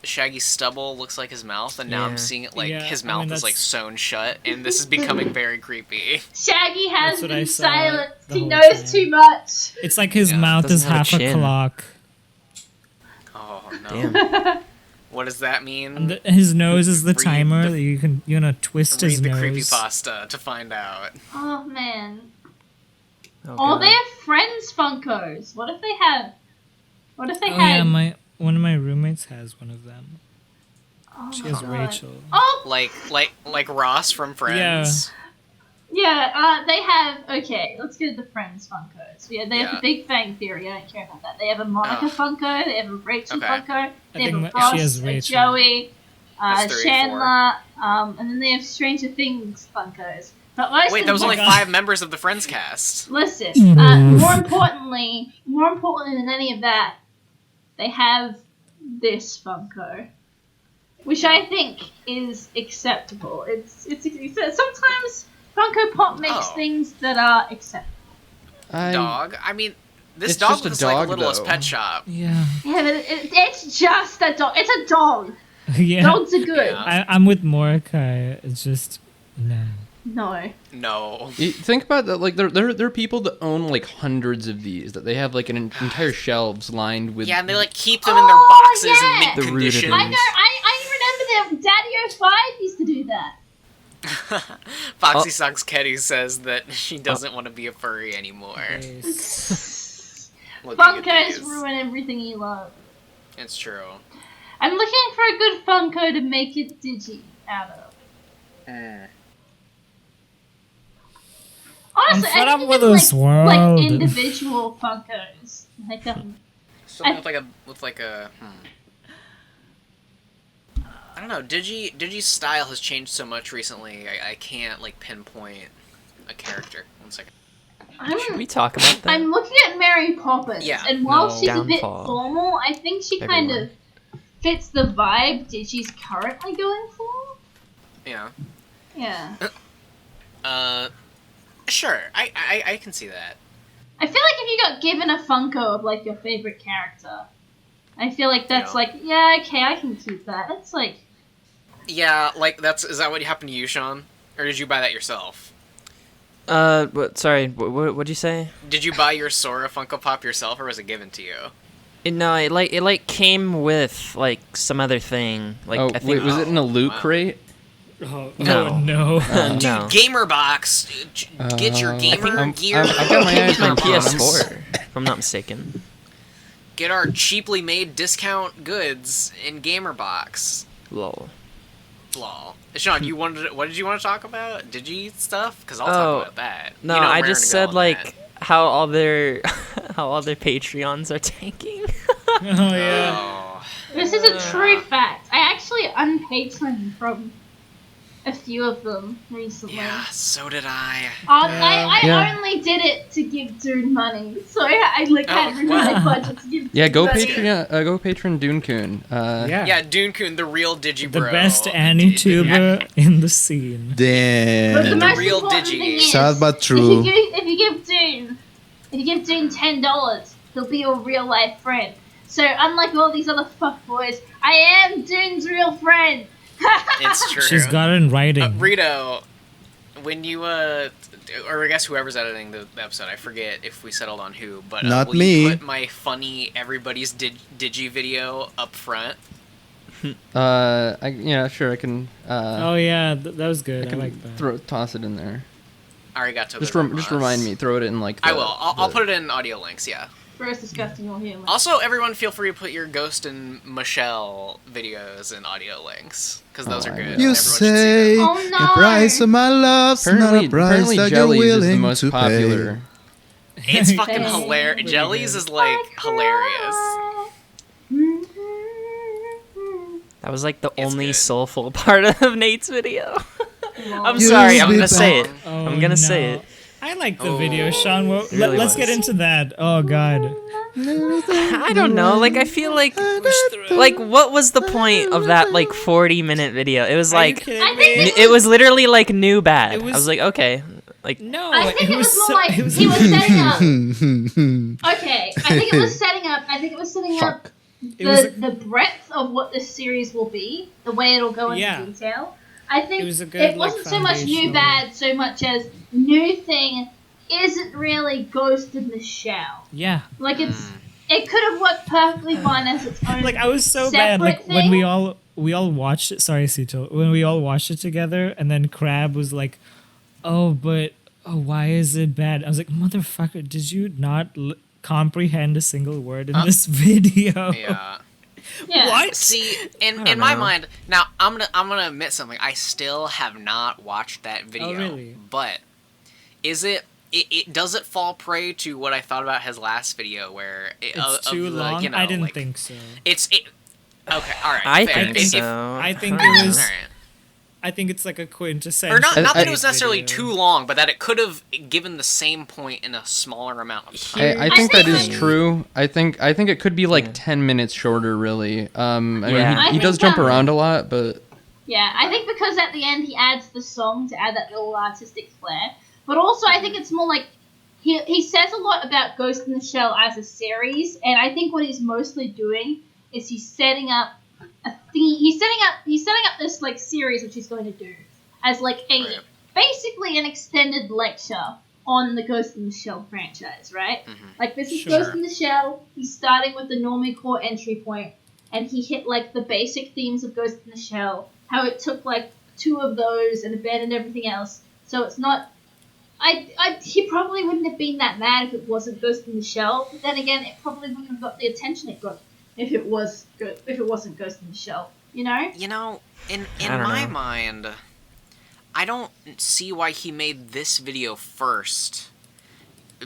C: Shaggy's stubble looks like his mouth, and now I'm seeing it like his mouth is like sewn shut, and this is becoming very creepy.
D: Shaggy has
G: That's what I
D: been
G: saw
D: silenced.
G: the
D: He
G: whole
D: knows
G: time.
D: too much.
G: It's like his mouth is
H: doesn't have a
G: half a
H: chin.
G: clock.
C: Oh no.
H: Damn.
C: What does that mean?
G: And his nose is the
C: Read
G: timer
C: the-
G: that you can twist
C: Read
G: his
C: the
G: nose.
C: creepypasta to find out.
D: Oh man.
H: Oh,
D: Oh,
H: God.
D: they have friends Funkos. What if they have? What if they
G: Oh
D: had?
G: yeah, one of my roommates has one of them.
D: Oh
G: She
D: my
G: has
D: God.
G: Rachel.
D: Oh
C: Like Ross from Friends.
D: yeah. They have. Okay, let's go to the Friends Funkos. Yeah, they have
C: Yeah.
D: the Big Bang Theory. I don't care about that. They have a Monica Funko. They have a Rachel
C: Okay.
D: Funko. They have
G: think
D: a
G: that she
D: Ross,
G: has
D: a
G: Rachel.
D: Joey,
C: That's 3,
D: Chandler, and then they have Stranger Things Funkos. But most
C: Wait,
D: of
C: that was
D: them-
C: only 5 members of the Friends cast.
D: Listen,
G: Mm.
D: more importantly than any of that, they have this Funko, which I think is acceptable. It's sometimes Funko Pop makes
C: Oh.
D: things that are acceptable.
C: Dog? I mean, this
E: It's
C: dog
E: just a
C: looks like
E: dog,
C: Littlest
E: though.
C: Pet Shop.
G: Yeah.
D: Yeah, but it's just a dog. It's a dog.
G: Yeah.
D: Dogs are good.
C: Yeah.
G: I'm with Mordecai. It's just no.
D: No.
C: No.
E: You think about that, like there are people that own like hundreds of these that they have like an entire shelves lined with.
C: Yeah, and they like keep them in their
D: Oh,
C: boxes
D: yeah.
C: in mint
H: The rooted
C: condition.
D: I know. I remember that Daddy 05 used to do that.
C: Foxy Socks Ketty says that she doesn't want to be a furry anymore. Looking at
D: Funkos
C: these.
D: ruin everything you love.
C: It's true.
D: I'm looking for a good Funko to make it digi out of. Honestly,
G: fed
D: I
G: up
D: think
G: with
D: even,
G: this
D: like
G: world.
D: individual Funkos. Like
C: Something with like a I don't know. Digi's style has changed so much recently. I can't like pinpoint a character. One second.
H: Should we talk about that?
D: I'm looking at Mary Poppins,
C: Yeah.
D: and while
E: No.
D: she's a bit
H: Downfall.
D: formal, I think she kind of fits the vibe Digi's currently going for.
C: Yeah.
D: Yeah.
C: Sure. I can see that.
D: I feel like if you got given a Funko of like your favorite character, I feel like that's
C: Yeah.
D: like, yeah, okay, I can keep that. That's like,
C: Yeah, like is that what happened to you, Sean? Or did you buy that yourself?
H: What? Sorry. What'd you say?
C: Did you buy your Sora Funko Pop yourself, or was it given to you?
H: No, it came with like some other thing. Like
E: Oh
H: I think.
E: wait, was it in a loot
C: wow.
E: crate?
G: Oh,
H: No.
G: no.
H: No.
C: Gamer Box. Get your gamer gear.
E: I've got my eyes
H: My
E: on Pons.
H: PS4, if I'm not mistaken.
C: Get our cheaply made discount goods in Gamer Box.
H: Lol.
C: Lol. Sean, what did you want to talk about? Digi stuff? Because I'll
H: Oh,
C: talk about that.
H: No,
C: You know
H: I
C: where
H: just
C: to go
H: said
C: on
H: like
C: that.
H: how all their Patreons are tanking.
G: Oh yeah.
C: Oh.
D: this is a true fact. I actually unpatroned from a few of them recently.
C: Yeah, so did I.
D: I
E: Yeah.
D: only did it to give Dune money, so I like had
C: Oh,
D: room in
C: wow.
D: my budget to give.
E: Yeah,
D: Dune money.
E: go Patreon Dune-kun.
G: Yeah.
C: Yeah, Dune-kun, the real Digi
G: The
C: bro.
G: best Anituber in the scene.
D: But the
F: Damn.
D: most
C: real
D: important
C: Digi.
D: thing is,
F: Sad but
D: If
F: true.
D: you give Dune $10, he'll be your real life friend. So unlike all these other fuckboys, I am Dune's real friend.
C: It's true.
G: She's got it in writing.
C: Rito, when you, or I guess whoever's editing the episode, I forget if we settled on who, but
F: Not
C: will
F: me.
C: you put my funny everybody's Digi video up front?
E: Yeah, sure, I can.
G: Oh yeah, that was
E: I
G: good. I,
E: can
G: like that.
E: toss it in there.
C: Arigato
E: Just
C: gozaimasu.
E: remind me. Throw it in like.
C: I will. I'll put it in audio links. Yeah.
D: Gross, disgusting, or human.
C: Also, everyone feel free to put your Ghost and Michelle videos and audio links, because those are good.
F: You
C: and everyone should see
F: say
C: them.
D: Oh, no.
F: the price of my love's not a price
E: Apparently
F: that you're
E: Jellies is the
F: willing
E: most
F: to
E: popular.
C: It's fucking
D: Hey.
C: hilarious. Jellies is like hilarious.
H: That was like the
C: It's
H: only
C: good.
H: soulful part of Nate's video. I'm
F: You
H: sorry, I'm
F: be
H: gonna say it.
F: back.
H: I'm gonna say it.
G: I like the video, Sean. Well,
H: It really
G: let's get
H: was.
G: into that. Oh God.
H: I don't know. Like I feel like what was the point of that like 40-minute video? It was
G: Are you
H: like
G: kidding
D: I think
G: me?
H: it was literally like new bad.
G: It
H: I
G: was-
H: was like, okay, like
G: No,
D: I think it was more
G: so-
D: like
G: it was-
D: he was setting up. Okay, I think it was setting up. I think it was setting up
F: Fuck.
G: It was
D: the breadth of what this series will be, the way it'll go into
G: Yeah.
D: detail. I think
G: It was a good,
D: it wasn't
G: like,
D: so much new
G: foundational-
D: bad, so much as new thing isn't really Ghost in the Shell.
G: Yeah.
D: Like it could have worked perfectly fine as its own.
G: Like I was so bad. Like
D: separate
G: when
D: thing.
G: we all watched it. Sorry, Cito. When we all watched it together, and then Crab was like, "Oh, why is it bad?" I was like, "Motherfucker, did you not comprehend a single word in this video?"
C: Yeah.
D: Yeah.
G: What?
C: See, in
H: don't
C: my
H: know.
C: mind, now I'm gonna admit something. I still have not watched that video.
G: really?
C: But is it does it fall prey to what I thought about his last video, where
G: It's too long. I didn't think so.
C: Okay, all right.
H: I
C: fair.
H: think
C: If-
H: so.
G: I think
C: all
G: it was.
C: right.
G: I think it's like a quintessential.
C: Or not that it was
G: video.
C: necessarily too long, but that it could have given the same point in a smaller amount of time.
E: I think that is
D: think-
E: true. I think it could be like 10 minutes shorter, really. I mean,
H: Yeah.
E: he
D: I
E: does
D: think,
E: jump around a lot, but
D: Yeah, I think because at the end he adds the song to add that little artistic flair. But also I think it's more like he says a lot about Ghost in the Shell as a series, and I think what he's mostly doing is he's setting up a theme. He's setting up this like series which he's going to do as like a
C: Right.
D: basically an extended lecture on the Ghost in the Shell franchise, right? Like this is
G: Sure.
D: Ghost in the Shell. He's starting with the Normie Core entry point, and he hit like the basic themes of Ghost in the Shell. How it took like 2 of those and abandoned everything else. So it's not. He probably wouldn't have been that mad if it wasn't Ghost in the Shell. But then again, it probably wouldn't have got the attention it got if it wasn't Ghost in the Shell. You know?
C: You know, in
H: I don't
C: my
H: know.
C: mind, I don't see why he made this video first.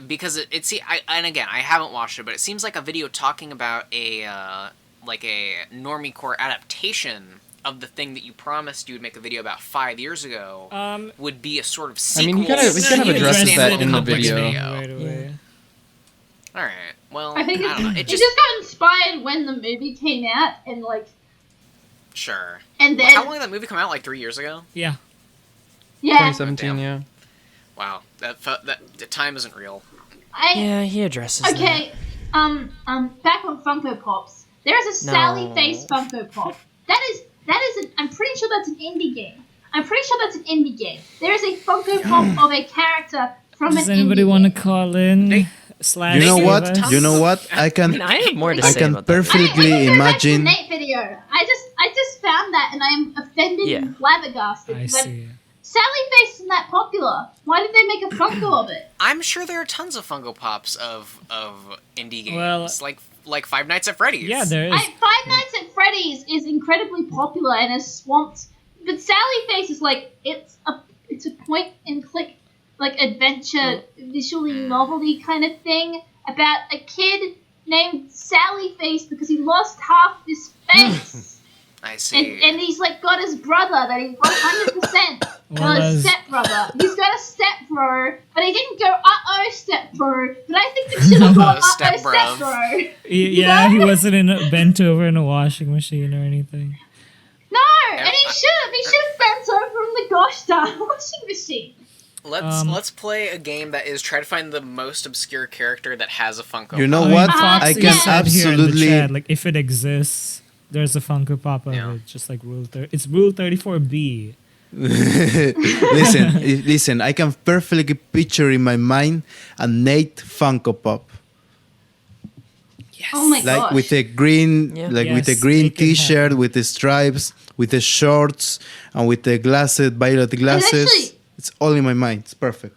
C: Because and again, I haven't watched it, but it seems like a video talking about a Normie Core adaptation of the thing that you promised you would make a video about 5 years ago would be a sort of
E: I
C: sequel.
E: mean, he kind of addressed
C: standalone
E: that in the
C: complex
E: video.
G: Right away.
C: All right. Well,
D: I think
C: I don't know.
D: it just got inspired when the movie came out, and like,
C: Sure.
D: and then
C: How long did that movie come out? Like 3 years ago?
G: Yeah.
D: yeah,
E: 2017, yeah.
C: Wow. That the time isn't real.
H: Yeah, he addresses that.
D: Okay, back on Funko Pops. There is a
H: No.
D: Sally Face Funko Pop. I'm pretty sure that's an indie game. There is a Funko Pop of a character from
G: Does
D: an
G: anybody
D: indie
G: want to
D: game.
G: call in? Slash
F: You know
G: give
F: what?
G: us?
F: You know what? I
H: I
F: can
H: mean, I have more to
F: I
H: say
F: can
H: about that.
D: I
F: perfectly
D: can go back to the
F: imagine.
D: Nate video. I just found that and I am offended
H: Yeah.
D: and flabbergasted.
G: I
D: because
G: see.
D: Sally Face isn't that popular. Why did they make a Funko of it?
C: I'm sure there are tons of Funko Pops of indie games,
G: Well-
C: like Five Nights at Freddy's.
G: Yeah, there is.
D: Five Nights at Freddy's is incredibly popular and has swamped. But Sally Face is like it's a point and click like adventure, visually novelty kind of thing about a kid named Sally Face because he lost half his face.
C: I see.
D: And he's like got his brother that he 100%
G: Well,
D: got his
G: as-
D: stepbrother. He's got a stepbro, but he didn't go stepbro. But I think they should have gone
C: Stepbro.
D: stepbro.
G: Yeah, he wasn't bent over in a washing machine or anything.
D: No, and he should have. He should have bent over in the gosh darn washing machine.
C: Let's play a game that is try to find the most obscure character that has a Funko.
F: You know
C: Pop.
G: I mean,
F: what?
G: Foxy
F: I can
G: said here in the
F: absolutely.
G: chat, like if it exists, there's a Funko Pop of
C: Yeah.
G: it, just like It's Rule 34B.
F: listen. I can perfectly picture in my mind a Nate Funko Pop,
D: Oh my
F: like
D: gosh.
F: with a green,
H: Yeah.
F: with a
G: Yes,
F: green
G: it can
F: T-shirt,
G: happen.
F: with the stripes, with the shorts, and with the glasses, violet glasses.
D: actually-
F: It's all in my mind. It's perfect.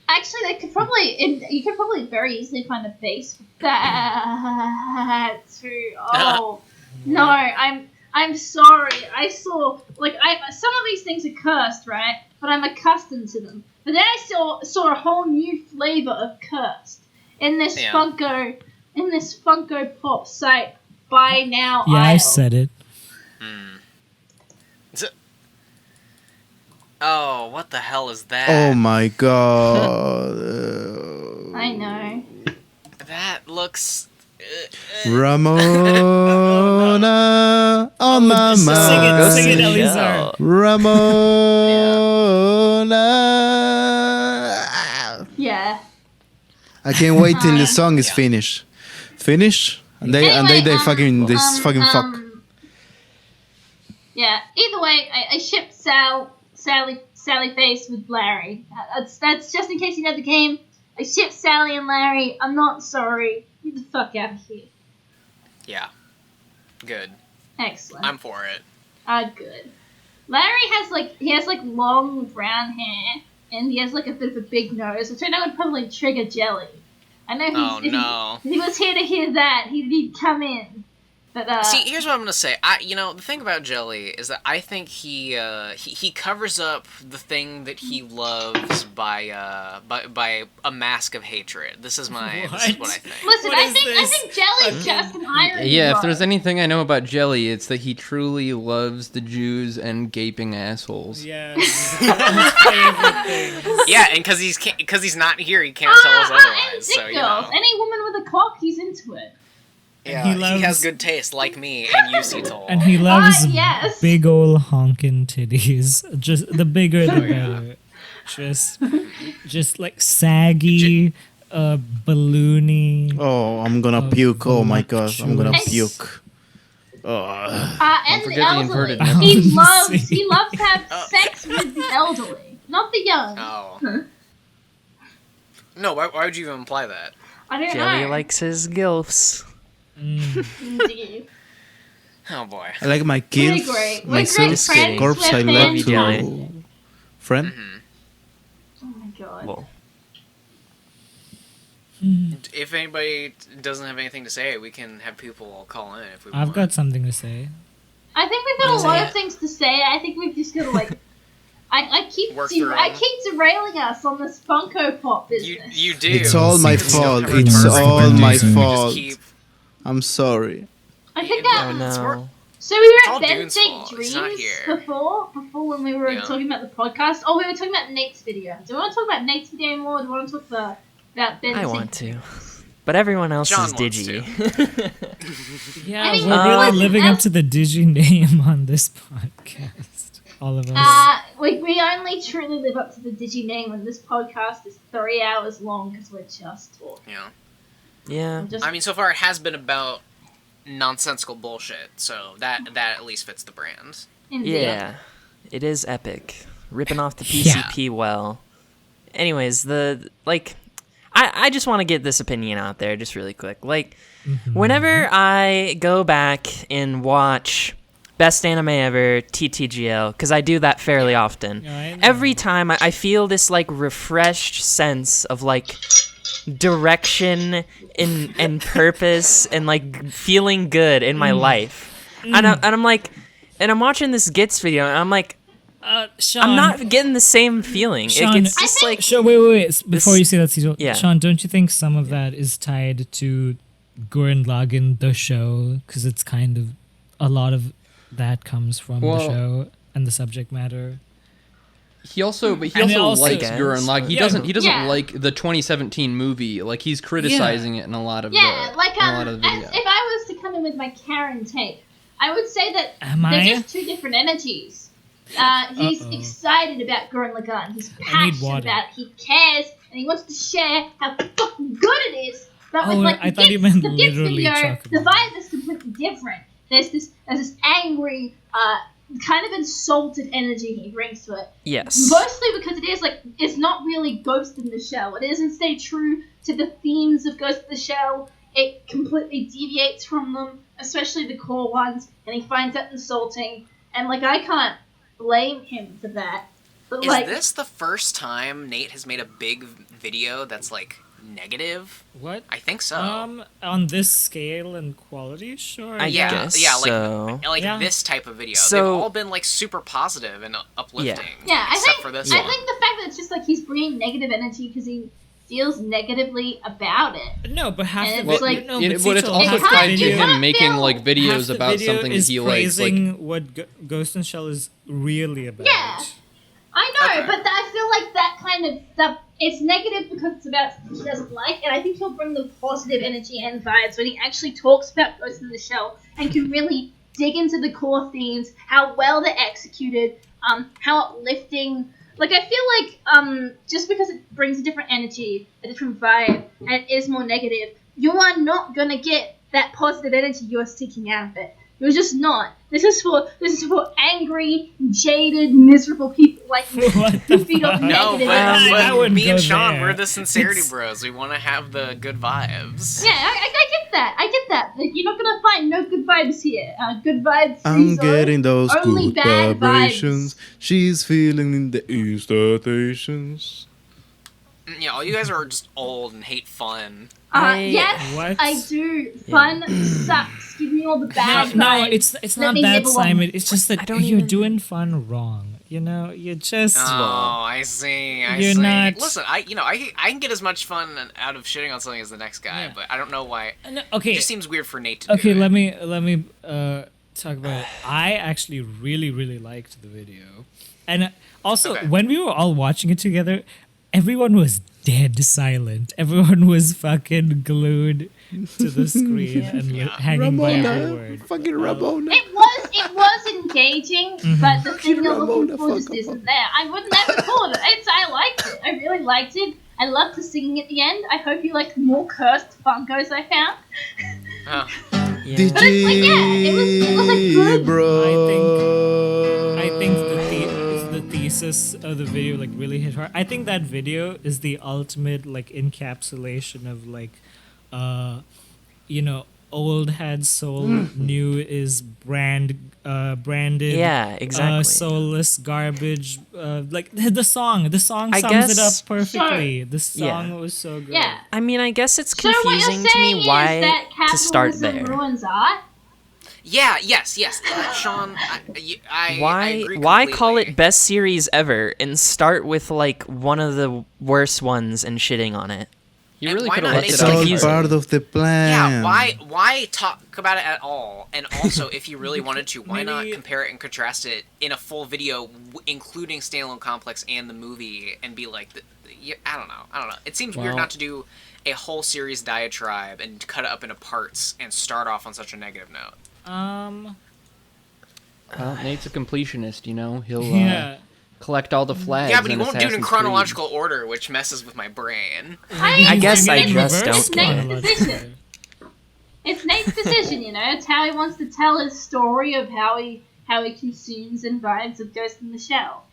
D: Actually, you could probably very easily find a base for that too. Oh no, I'm sorry. I saw some of these things are cursed, right? But I'm accustomed to them. But then I saw a whole new flavor of cursed in this Funko Pop site. Buy now.
G: Yeah, I
D: aisle.
G: said it.
C: Oh, what the hell is that?
F: Oh my god.
D: I know.
C: That looks.
F: Ramona on my
G: Sing
F: mind.
G: it, Elizar.
F: Ramona.
D: Yeah.
F: I can't wait till the song is finished. Finish? And they fucking fuck.
D: Yeah. Either way, I shipped Sally Face with Larry. That's just in case you know the game. I shipped Sally and Larry. I'm not sorry. Get the fuck out of here.
C: Yeah. Good.
D: Excellent.
C: I'm for it.
D: Good. Larry has long brown hair, and he has a bit of a big nose, which I know would probably trigger Jelly. I know if he was here to hear that, he'd come in. But
C: see, here's what I'm gonna say. The thing about Jelly is that I think he covers up the thing that he loves by a mask of hatred. This is what I think.
D: Listen, I think Jelly's just an irony.
E: Yeah, if
D: bro.
E: there's anything I know about Jelly, it's that he truly loves the Jews and gaping assholes.
G: Yes. Favorite things.
C: Yeah, and because he's not here, he can't tell us otherwise. So
D: girls. Any woman with a cock, he's into it.
C: Yeah,
G: he
C: has good taste, like me and you, Cetal.
G: And he loves
D: yes.
G: big ol' honkin' titties. Just the bigger the better. Just like saggy, balloony.
F: Oh, I'm gonna puke. Oh my gosh, I'm gonna puke.
D: And the
E: forget the inverted
D: elderly. He loves to have sex with the elderly, not the young.
C: Oh. No, why would you even imply that?
D: I don't
H: Jelly
D: know.
H: likes his gilfs.
D: Indeed.
C: Oh boy.
F: I like my
D: We're
F: kills,
D: great.
F: my
D: We're great
F: self
D: friends.
F: corpse. I
D: We're
F: love
D: fans.
F: to
H: Jelly.
F: friend.
D: Oh my god.
H: Well,
C: If anybody doesn't have anything to say, we can have people call in if we want.
G: I've got something to say.
D: I think we've got a lot of things to say. I think we've just got to I keep derailing us on this Funko Pop business.
C: You do.
F: It's all my fault.
C: Perfect.
F: It's all my
C: Just
F: fault.
C: keep-
F: I'm sorry.
D: I think that.
H: oh no.
D: So we were
C: all
D: at Ben's
C: Dune's
D: Big
C: fault. He's not
D: Dreams
C: here.
D: before when we were
C: Yeah.
D: talking about the podcast. Oh, we were talking about Nate's video. Do we want to talk about Nate's video anymore? Or do we want to talk about Ben's?
H: I want to. But everyone else
C: John
H: is
C: wants
H: Digi.
G: Yeah,
D: I mean,
G: we're really
D: listen,
G: living up to the Digi name on this podcast. All of us.
D: We only truly live up to the Digi name when this podcast is 3 hours long because we're just talking.
C: Yeah.
H: Yeah.
C: I mean, so far it has been about nonsensical bullshit, so that at least fits the brand.
D: Indeed.
H: Yeah. It is epic. Ripping off the PCP well. Anyways, I just want to get this opinion out there just really quick. Whenever I go back and watch Best Anime Ever, TTGL, because I do that fairly often, every time I feel this, refreshed sense of, direction and purpose and, feeling good in my life. And I'm watching this Gits video, and I'm like,
G: Sean,
H: I'm not getting the same feeling.
G: Sean,
H: It's just like...
G: Sean, wait. Before you say that, Cecil,
H: Yeah.
G: Sean, don't you think some of that is tied to Gurren Lagann, the show? Because it's kind of... A lot of that comes from the show and the subject matter.
E: He also likes Gurren Lagann. He doesn't like the 2017 movie. He's criticizing it in a lot of the video.
D: If I was to come in with my Karen take, I would say that they're just two different energies. He's excited about Gurren Lagann. He's passionate about it. He cares, and he wants to share how fucking good it is. But
G: I thought you meant
D: the Gits
G: literally
D: video,
G: chocolate.
D: the vibe is completely different. There's this angry, kind of insulted energy he brings to it.
H: Yes.
D: Mostly because it's not really Ghost in the Shell. It isn't stay true to the themes of Ghost in the Shell. It completely deviates from them, especially the core ones, and he finds that insulting. And I can't blame him for that. But
C: Is
D: like,
C: this the first time Nate has made a big video that's like negative?
G: What?
C: I think so.
G: On this scale and quality, sure.
H: I
C: yeah,
H: guess
C: yeah, like
H: so.
C: like this type of video.
H: So-
C: They've all been like super positive and uplifting.
D: yeah, I
C: except
D: think
C: for this
D: I
C: one.
D: think the fact that it's just like he's bringing negative energy because he feels negatively about it.
G: No, but half
D: And
G: the
D: it's
G: video.
D: like-
G: no,
E: But
G: but
E: it's
G: Cecil,
E: also
G: half the
E: tied to
G: video-
E: him making
D: feel-
E: like
G: half
E: videos
G: the
E: about
G: video
E: something that
G: is
E: he likes. Like,
G: praising what Ghost in Shell is really about.
D: Yeah. I know,
C: Okay.
D: but I feel like that kind of stuff, it's negative because it's about something he doesn't like, and I think he'll bring the positive energy and vibes when he actually talks about Ghost in the Shell and can really dig into the core themes, how well they're executed, how uplifting. Like, I feel like just because it brings a different energy, a different vibe, and it is more negative, you are not going to get that positive energy you're seeking out of it. You're just not. This is for angry, jaded, miserable people like me
G: What
D: who
G: the
D: feel
G: fuck?
C: No,
D: negative
C: but,
D: energy.
G: I
C: but
G: wouldn't
C: me and
G: go
C: Sean,
G: there.
C: we're the sincerity
G: It's-
C: bros. We want to have the good vibes.
D: Yeah, I get that. I get that. Like, you're not gonna find no good vibes here. Good vibes. Free
F: I'm
D: zone,
F: getting those
D: only
F: good
D: bad
F: vibrations.
D: vibes.
F: She's feeling in the Easter stations.
C: Yeah, all you guys are just old and hate fun.
D: Yes,
G: What?
D: I do. Fun sucks. Give me all the bad
G: No,
D: vibes.
G: it's
D: Let
G: not
D: me
G: that,
D: live along.
G: Simon. It's just that
H: I don't
G: you're
H: even-
G: doing fun wrong. You know, you just.
C: Oh, I see. I
G: You're
C: see.
G: not-
C: Listen, I can get as much fun out of shitting on something as the next guy,
G: Yeah.
C: but I don't know why.
G: No,
C: It
G: okay.
C: just seems weird for Nate to
G: Okay,
C: do it.
G: let me talk about it. I actually really liked the video, and also
C: Okay.
G: when we were all watching it together, everyone was dead silent. Everyone was fucking glued to the screen and hanging by every word.
F: Fucking Ramona.
D: It was engaging, but the thing you're looking for just isn't there. I would never call it. I liked it. I really liked it. I loved the singing at the end. I hope you like the more cursed Funkos I found.
C: Oh.
H: Yeah.
D: But it's like, yeah, it was a good.
F: Bro.
G: I think the thesis of the video like really hit hard. I think that video is the ultimate like encapsulation of like, old had soul, new is branded.
H: Yeah, exactly.
G: Soulless garbage. Like the song
H: I
G: sums it up
H: guess-
G: perfectly. The song
H: Yeah.
G: was so good.
D: Yeah.
H: I mean, I guess it's
D: So what you're
H: confusing to
D: saying
H: me
D: is
H: why
D: that
H: to start
D: capitalism
H: there.
D: ruins art?
C: Yeah, yes. Sean, I
H: Why
C: agree
H: call
C: completely.
H: it best series ever and start with like one of the worst ones and shitting on it?
E: you
C: And
E: really
C: why
E: could have
C: not
E: left
F: It's
E: it
H: It's
F: all
H: confusing.
F: part of the plan.
C: Yeah, why talk about it at all? And also, if you really wanted to, why not
G: Maybe-
C: compare it and contrast it in a full video, including Standalone Complex and the movie, and be like, I don't know. It seems weird
E: Well-
C: not to do a whole series diatribe and cut it up into parts and start off on such a negative note.
E: Well, Nate's a completionist, you know. He'll
G: Yeah.
E: collect all the flags.
C: Yeah, but he
E: in
C: won't do it in
E: Assassin's
C: chronological order, which messes with my brain.
H: I guess I
G: Maybe
H: just
G: reverse
H: don't care.
D: Nate's decision. It's Nate's decision, you know. It's how he wants to tell his story of how he consumes and vibes of Ghost in the Shell.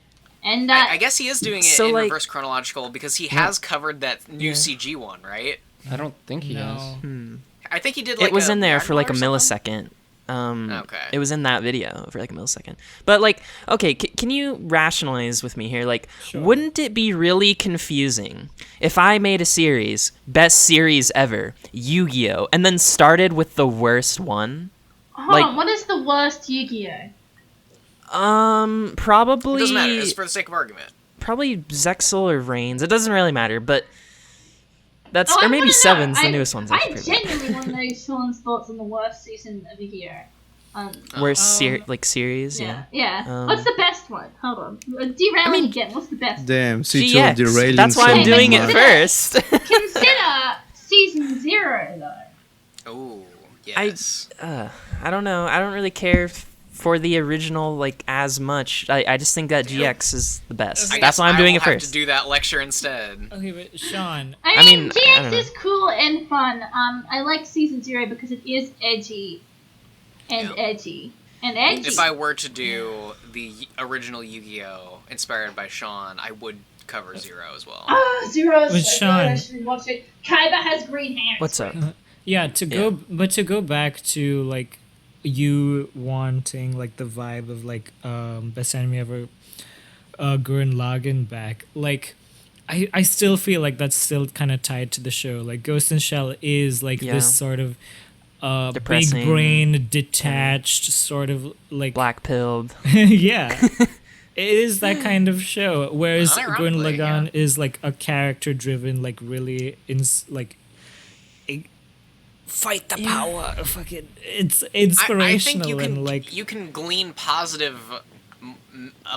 D: And
C: I guess he is doing it
H: So,
C: in
H: like-
C: reverse chronological because he has covered that new CG one, right?
E: I don't think he has.
G: No.
C: I think he did like
H: It was
C: a
H: in there for like a
C: Ragnar or something.
H: millisecond.
C: Okay.
H: It was in that video for like a millisecond. But like, okay, can you rationalize with me here? Like, wouldn't it be really confusing if I made a series, best series ever, Yu-Gi-Oh, and then started with the worst one?
D: hold on, what is the worst Yu-Gi-Oh?
H: Probably.
C: It doesn't matter. It's for the sake of argument.
H: Probably Zexal or Reigns. It doesn't really matter, but that's
D: Oh, I
H: or maybe
D: wanna know.
H: Seven's the newest one's.
D: I
H: actually pretty
D: genuinely want to know Sean's thoughts on the worst season of Yu-Gi-Oh.
H: bad. Worst series,
D: Yeah,
H: yeah.
D: yeah. What's the best one? Hold on. Derailing again. What's the best?
F: Damn, Cicho
H: GX.
F: derailing
H: That's why
F: so
H: I'm doing it
F: much.
H: first.
D: Consider season 0 though.
C: Oh, yes.
H: I don't know. I don't really care for the original like as much. I just think that GX is the best.
C: I
H: That's
C: guess
H: why I'm doing
C: I
H: it
C: will have
H: first.
C: to do that lecture instead.
G: Okay, but Sean,
D: I mean,
H: I
D: GX
H: don't know.
D: is cool and fun. I like season 0 because it is edgy and edgy and edgy.
C: If I were to do the original Yu-Gi-Oh inspired by Sean, I would cover Zero as well.
D: Oh, 0 is
G: With
D: so
G: Sean.
D: good. I should watch it. Kaiba has green hair.
H: What's up?
G: yeah, to go back to like you wanting like the vibe of like best anime ever. Gurren Lagann back, like I still feel like that's still kind of tied to the show. Like Ghost in Shell is like
H: Yeah.
G: this sort of big
H: Depressing.
G: brain, detached, sort of like
H: Black-pilled.
G: yeah. It is that kind of show, whereas Gurren
C: Unironically,
G: Lagann is like a character-driven, like really fight the power. Fucking, it's inspirational
C: I think you can
G: and like.
C: you can glean a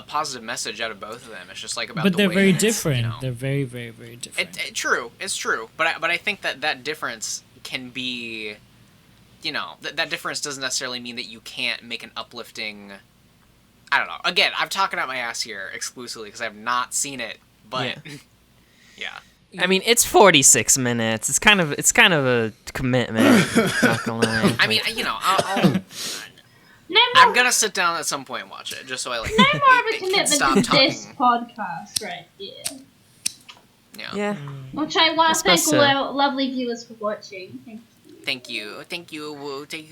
C: positive message out of both of them. It's just like about.
G: But
C: the
G: they're
C: way
G: very
C: that it's,
G: different.
C: you know,
G: They're very, very, very different.
C: True, it's true. But I think that difference can be, you know, that difference doesn't necessarily mean that you can't make an uplifting. I don't know. Again, I'm talking out my ass here exclusively because I've not seen it, but yeah.
H: I mean, it's 46 minutes. It's kind of a commitment. Not gonna lie.
C: I mean, you know, I'm gonna sit down at some point and watch it just so I like.
D: No more of a
C: can
D: commitment
C: stop
D: to
C: talking.
D: this podcast right here.
C: Yeah.
D: Which I want to thank
H: suppose
D: all
H: so.
D: our lovely viewers for watching. Thank you.
C: Thank you for
D: Thank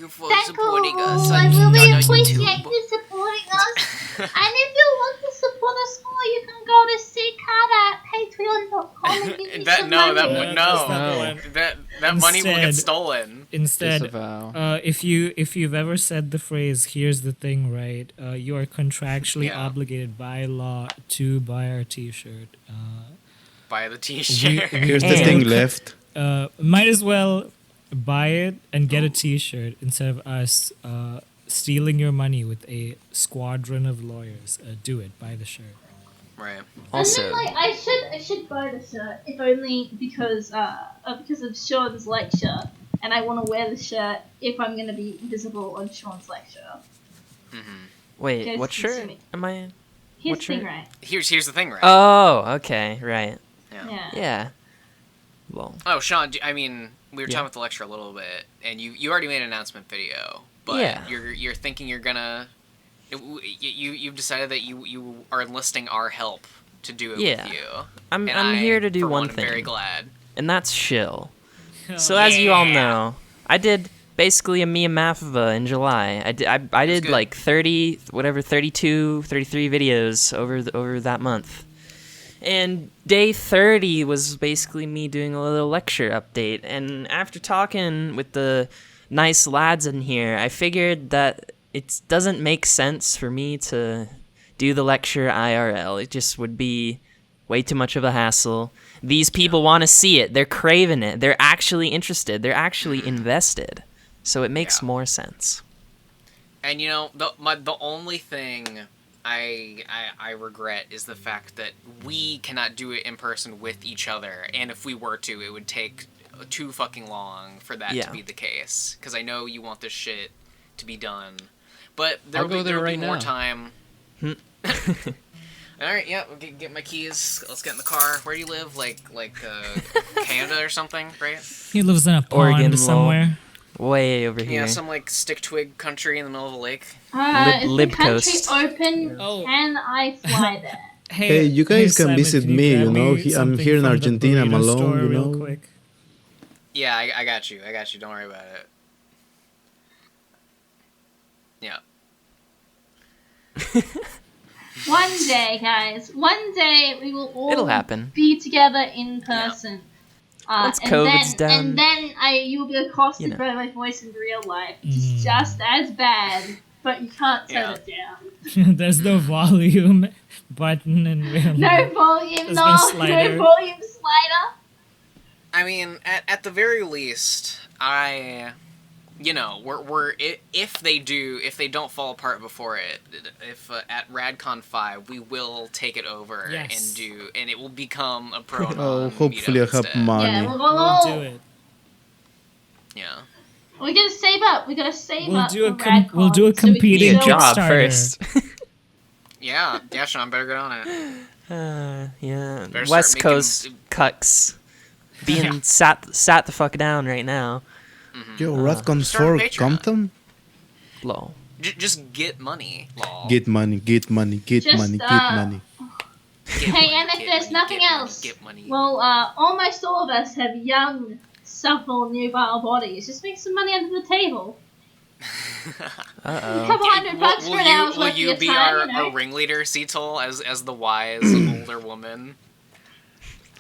C: supporting
D: you.
C: us.
D: I
C: on
D: really
C: YouTube.
D: appreciate you supporting us. And if you want to support us more, you can go to seekcard at patreon.com and give me some money.
C: That money will get
G: Instead-
C: stolen.
G: Instead,
E: Disavow.
G: if you've ever said the phrase "Here's the thing," right? You are contractually obligated by law to buy our T-shirt.
C: Buy the T-shirt.
F: Here's the thing left.
G: Might as well buy it and get a T-shirt instead of us stealing your money with a squadron of lawyers. Do it. Buy the shirt.
C: Right.
H: Also,
D: And then, like, I should buy the shirt if only because of Sean's lecture, and I want to wear the shirt if I'm gonna be visible on Sean's lecture.
H: wait,
D: Guys
H: what
D: can
H: shirt
D: see me.
H: am I in?
D: Here's
H: What
D: the thing,
H: shirt?
D: right?
C: Here's the thing, right?
H: Oh, okay, right.
D: Yeah.
H: Yeah. Well,
C: Oh, Sean, I mean, we were
H: Yeah.
C: talking about the lecture a little bit, and you already made an announcement video, but
H: Yeah.
C: you're thinking you're gonna. You've decided that you are enlisting our help to do it
H: Yeah.
C: with you.
H: I'm
C: And
H: here to do
C: for
H: one
C: am
H: thing.
C: very glad.
H: and that's shill. So as you all know, I did basically a Mia Mafava in July. I did
C: good.
H: like 32, 33 videos over that month. And day 30 was basically me doing a little lecture update. And after talking with the nice lads in here, I figured that it doesn't make sense for me to do the lecture IRL. It just would be way too much of a hassle. These people want to see it. They're craving it. They're actually interested. They're actually invested. So it makes more sense.
C: And you know, the only thing I regret is the fact that we cannot do it in person with each other, and if we were to, it would take too fucking long for that to be the case. Because I know you want this shit to be done, but
E: I'll go there
C: there'll
E: right
C: be more
E: now.
C: time. All right, yeah, we'll get my keys. Let's get in the car. Where do you live? Like Canada or something, right?
G: He lives in a pond
H: Oregon,
G: somewhere.
H: Way over here.
C: Yeah, some like stick twig country in the middle of a lake.
D: Is
H: Lib
D: the country
H: coast.
D: open? Can I fly there?
F: Hey, you guys can
G: Simon,
F: visit
G: can
F: me, you
G: grab
F: know. I'm
G: something
F: here in
G: from the
F: Argentina. I'm
G: burrito
F: alone,
G: store
F: you
G: real
F: know.
G: quick?
C: Yeah, I got you. Don't worry about it. Yeah.
D: One day, guys. One day we will all
H: It'll happen.
D: be together in person.
H: Once
D: and
H: COVID's
D: then,
H: done,
D: And then you will be accosted
H: you know.
D: by my voice in real life. It's just as bad, but you can't turn it down.
G: There's no volume button in real
D: No
G: life.
D: volume,
G: There's
D: no,
G: no slider.
D: no volume slider.
C: I mean, at the very least, you know, if they don't fall apart before it, if at RadCon 5 we will take it over and it will become a pro.
F: Oh, hopefully I have money.
D: Yeah,
G: We'll do it.
C: Yeah.
D: We gotta save up. We gotta save
G: We'll
D: up.
G: do a
D: for
G: com- we'll do a
D: RadCon so we can
G: competing
H: need a
D: show
H: job
G: Kickstarter.
H: first.
C: Yeah, Sean, better get on it.
H: Yeah.
C: Better start
H: West
C: making-
H: Coast cucks being sat the fuck down right now.
F: Yo, RadCon
C: Start a
F: 4
C: Patreon.
F: Compton?
H: Lol.
C: Just get money. Lol.
F: Get money, get money, get
D: Just,
F: money, get money.
D: Hey, and if there's nothing else,
C: Get money.
D: well, almost all of us have young, supple, nubile bodies. Just make some money under the table.
H: Uh
D: A
H: oh.
D: couple $100 for an hour's
C: Will
D: worth of
C: you
D: your
C: be
D: time,
C: our ringleader, Cetal, as the wise older woman?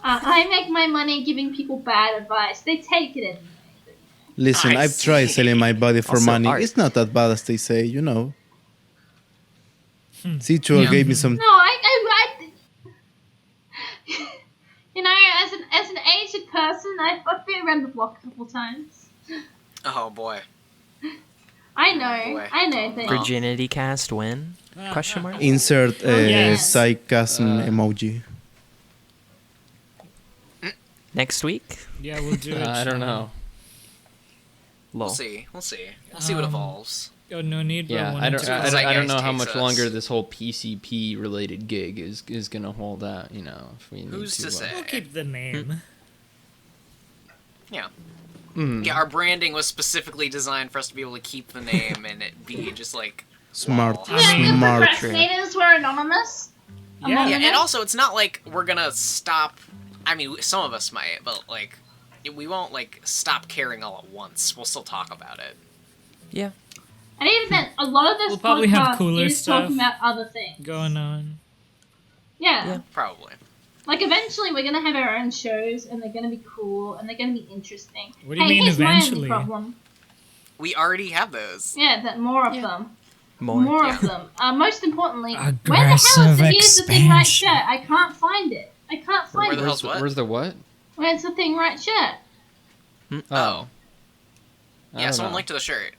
D: I make my money giving people bad advice. They take it anyway.
F: Listen,
C: I
F: I've tried
C: see.
F: selling my body for
H: Also
F: money.
H: art.
F: It's not that bad as they say, you know. Cichuel gave me some.
D: No, I you know, as an aged person, I've been around the block a couple times.
C: Oh boy.
D: I know,
C: boy.
D: I know things.
H: Virginity cast win? Question mark.
F: Insert
D: yes.
F: sarcasm emoji.
H: Next week.
G: Yeah, we'll do it.
E: I don't know.
H: Lol.
C: We'll see. We'll see what evolves.
G: Oh, no need.
E: Yeah,
G: but
E: I don't.
G: wanted to-
E: I don't know how
C: takes
E: much
C: us.
E: longer this whole PCP related gig is gonna hold out. You know, if we need
C: Who's to say?
G: We'll keep the name.
C: Yeah.
E: Mm.
C: Yeah, our branding was specifically designed for us to be able to keep the name and it be just like
F: Smart.
C: wall.
G: I mean,
D: The
F: Smart.
D: procrastinators were anonymous.
G: Yeah.
C: Yeah, and also it's not like we're gonna stop. I mean, some of us might, but like, we won't like stop caring all at once. We'll still talk about it.
H: Yeah.
D: And even then, a lot of this
G: We'll probably have
D: podcast
G: cooler
D: is
G: stuff
D: talking about other things.
G: Going on.
D: Yeah.
H: Yeah.
C: Probably.
D: Like, eventually we're gonna have our own shows, and they're gonna be cool, and they're gonna be interesting.
G: What do you mean
D: here's
G: eventually?
D: my only problem.
C: We already have those.
D: Yeah, that more of them.
H: More.
D: of them. Most importantly, where the hell
G: Aggressive
D: is the Here's the Thing Right
G: expansion.
D: shirt? I can't find it. I can't find
C: Where the
D: it.
C: hell's what?
E: Where's the what?
D: Where's the Thing Right shirt?
C: Oh.
E: I
C: Yeah,
E: don't
C: someone
E: know.
C: linked to the shirt.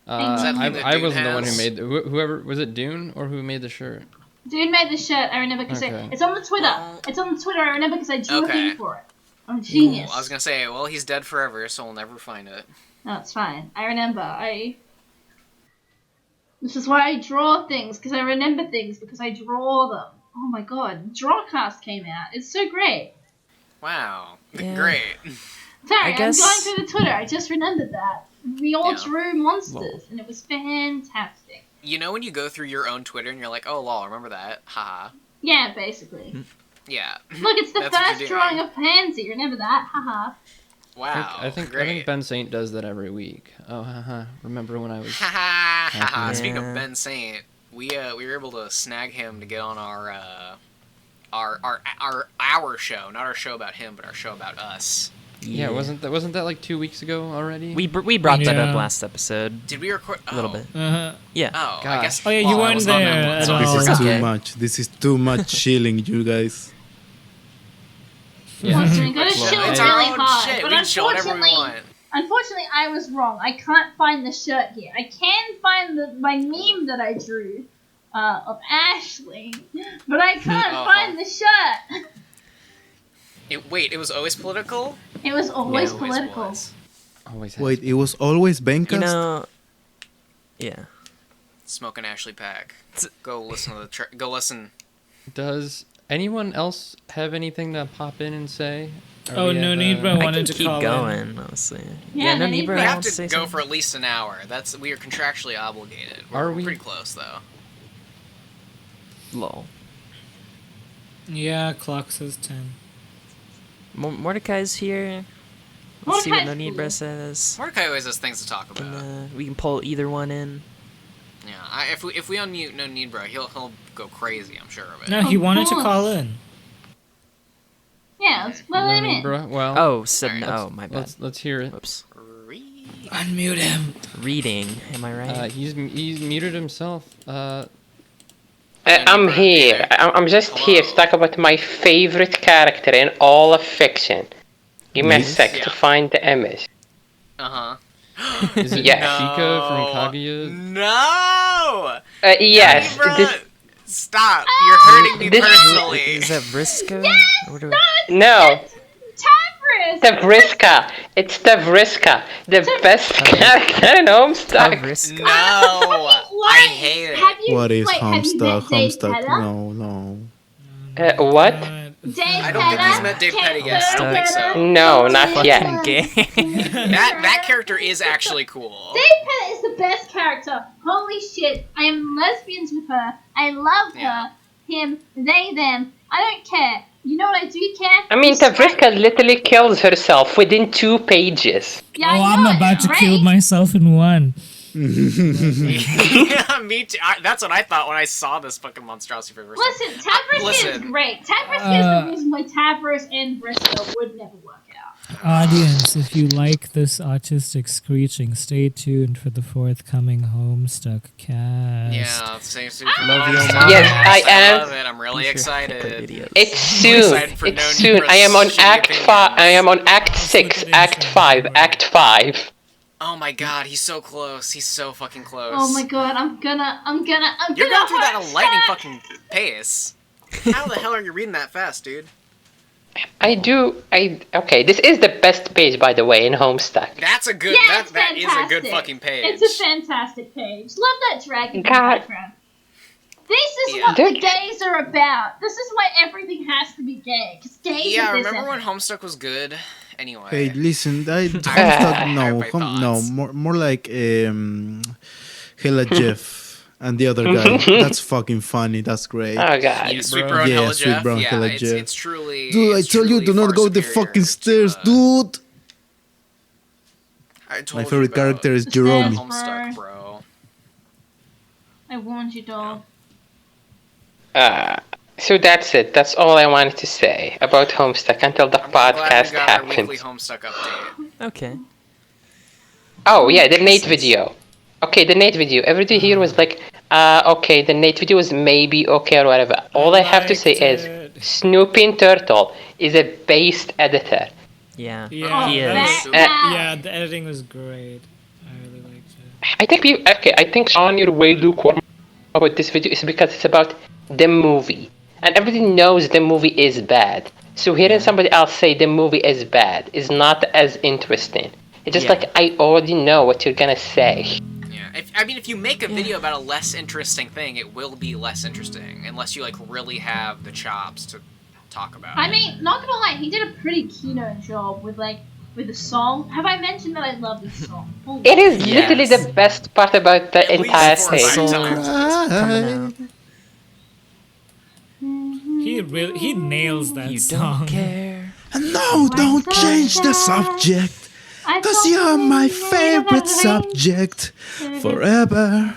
D: Is that the
C: thing that
E: I
C: Dune
E: wasn't the one who
C: has?
E: made whoever was it Dune or who made the shirt?
D: Dude made the shirt, I remember, because
E: Okay.
D: it's on the Twitter.
C: Well-
D: It's on the Twitter, I remember, because I drew a
C: Okay.
D: thing for it. I'm a genius.
C: I was gonna say, well, he's dead forever, so we'll never find it.
D: No, it's fine. I remember. This is why I draw things, because I remember things, because I draw them. Oh my god, Drawcast came out. It's so great.
C: Wow.
H: Yeah.
C: Great.
D: Sorry,
H: I guess-
D: I'm going through the Twitter. I just remembered that. We all
C: Yeah.
D: drew monsters, and it was fantastic.
C: You know when you go through your own Twitter and you're like, oh lol, remember that? Haha.
D: Yeah, basically.
C: Yeah.
D: Look, it's the
C: That's what
D: first
C: you're
D: drawing
C: doing.
D: of Pansy. Remember that? Haha.
C: Wow.
E: I think
C: great.
E: Ben Saint does that every week. Oh, haha. Remember when I was?
C: Haha. Haha.
E: Yeah.
C: Speaking of Ben Saint, we were able to snag him to get on our show, not our show about him, but our show about us.
E: Yeah, wasn't that like 2 weeks ago already?
H: We brought that up
G: Yeah.
H: last episode.
C: Did we record?
H: A little bit.
G: Uh-huh.
H: Yeah.
C: Oh, I
E: Gosh.
C: guess.
G: Oh, yeah, you
C: well, I
G: weren't
C: was on that
G: there
C: one,
G: at
C: so I
G: all.
F: This is
C: forgot.
F: too
H: Okay.
F: much. This is too much chilling, you guys.
E: Yeah.
D: Monster, you gotta
C: It's
D: chill
C: our
D: really
C: own
D: hard.
C: shit.
D: But
C: We can chill whatever we want.
D: unfortunately, I was wrong. I can't find the shirt here. I can find my meme that I drew of Ashley, but I can't
C: Uh-huh.
D: find the shirt.
C: Wait, it was always political?
D: It was always
C: Yeah,
D: political.
C: was.
E: Always has
F: Wait, it was always Bencast?
H: You know. Yeah.
C: Smoking Ashley Pack. Go listen to the go listen.
E: Does anyone else have anything to pop in and say? Or
G: Oh,
E: we
G: no
E: have,
G: need, but
H: I
G: wanted
H: can
G: to
H: keep
G: call
H: going, honestly.
D: Yeah,
H: no
D: no
H: need,
D: need,
H: bro.
C: We
D: I
C: have
H: want to
C: to
H: say
C: go
H: something.
C: for at least an hour. We are contractually obligated. We're
E: Are we?
C: pretty close though.
H: Lol.
G: Yeah, clock says 10.
H: Mordecai's here. Let's see what
D: Mordecai's
H: No Need
D: cool.
H: Bro says.
C: Mordecai always has things to talk about.
H: And, we can pull either one in.
C: Yeah, if we unmute No Need Bro, he'll go crazy. I'm sure of it.
G: No, he
D: Of
G: wanted to
D: course.
G: call in.
D: Yeah, let's let him in.
E: Bruh, well,
H: Oh, so
C: Alright,
H: no, my bad.
E: let's hear it.
H: Whoops.
G: Unmute him.
H: Reading, am I right?
E: He's muted himself.
I: I'm here. I'm just here to talk about my favorite character in all of fiction. Give me a sec
C: Yeah.
I: to find the image.
C: Uh
E: Is it
I: Yeah.
E: Chica from Kaguya?
C: No.
I: Yes,
C: Bruh,
I: this,
C: stop! You're hurting me
I: This-
C: personally.
H: Is that Briscoe? Or do
I: no,
D: Tavris!
I: Stavriska. It's Stavriska, the best character in Homestuck.
H: Briscoe?
C: No, I hate it.
D: Have you,
F: What is
D: wait, have you
F: Homestuck?
D: met Dave
F: Homestuck?
D: Pedder?
F: No.
I: What?
D: Dave
C: I don't think he's met Dave Petty yet. I don't think so.
I: No, not yet.
H: Fucking gay.
C: That character is actually cool.
D: Dave Pettit is the best character. Holy shit, I am lesbians with her. I love
C: Yeah.
D: her. him, they, them. I don't care. You know what I do care?
I: I mean, Tavriska literally kills herself within 2 pages.
D: Yeah, I
G: I'm
D: know,
G: about to
D: right?
G: kill myself in one.
C: Yeah, me too. That's what I thought when I saw this fucking monstrosity for the first time.
D: Listen, Tavriska is great. Tavriska is the reason why Tavros and Vriska would never work out.
G: Audience, if you like this autistic screeching, stay tuned for the forthcoming Homestuck cast.
C: Yeah, same super.
I: Yes, I am.
C: love it. I'm really excited.
I: It's soon. It's soon. I am on Act 5. I am on Act 6, Act 5, Act 5.
C: Oh my god, he's so close. He's so fucking close.
D: Oh my god, I'm gonna.
C: You're going through that at a lightning fucking pace. How the hell are you reading that fast, dude?
I: Okay, this is the best page, by the way, in Homestuck.
C: That's a good,
D: Yeah,
C: that is a good
D: fantastic.
C: fucking page.
D: It's a fantastic page. Love that dragon in the
I: God.
D: background. This is
C: Yeah.
D: what the gays are about. This is why everything has to be gay. Because gays
C: Yeah,
D: are this
C: remember when
D: everything.
C: Homestuck was good? Anyway.
F: Hey, listen, Homestuck,
C: I
F: no,
C: have my
F: no,
C: thoughts.
F: more like Hella Jeff and the other guy. That's fucking funny. That's great.
I: Oh, God.
C: Yeah, Sweet Bro and
F: Yeah,
C: Hella
F: Sweet
C: Jeff.
F: Bro and
C: Yeah,
F: Hella
C: it's,
F: Jeff.
C: it's truly.
F: Dude, I
C: it's
F: told you
C: truly
F: do not
C: far
F: go the
C: superior
F: fucking
C: to,
F: stairs, dude.
C: I told
F: My
C: you,
F: favorite
C: bro.
F: character is
D: The
F: Jerome.
D: stairs.
C: Homestuck, bro.
D: I warned you, doll.
I: So that's it. That's all I wanted to say about Homestuck until the
C: I'm glad
I: podcast
C: we got our weekly
I: happens.
C: Homestuck update.
H: Okay.
I: Oh, yeah, the Nate video. Okay, the Nate video. Everybody here was like, okay, the Nate video was maybe okay or whatever. All I have to say is, Snoopy Turtle is a based editor.
H: Yeah.
G: Yeah,
H: he
G: that
H: is.
G: yeah, the editing was great. I really liked it.
I: I think Sean, you're way lukewarm about this video is because it's about the movie. And everybody knows the movie is bad. So hearing somebody else say the movie is bad is not as interesting. It's just like, I already know what you're gonna say.
C: Yeah, if you make a video about a less interesting thing, it will be less interesting unless you like really have the chops to talk about.
D: I mean, not gonna lie, he did a pretty keynote job with the song. Have I mentioned that I love this song? Holy
I: It is
H: Yes.
I: literally the best part about the
C: At least
I: entire
C: 4 or 5
I: thing.
C: times.
H: Coming out.
G: He nails that
H: You
G: song.
H: don't care.
F: No, don't change the subject.
D: I
F: Cause
D: thought
F: you're my
D: we
F: favorite
D: were
F: subject forever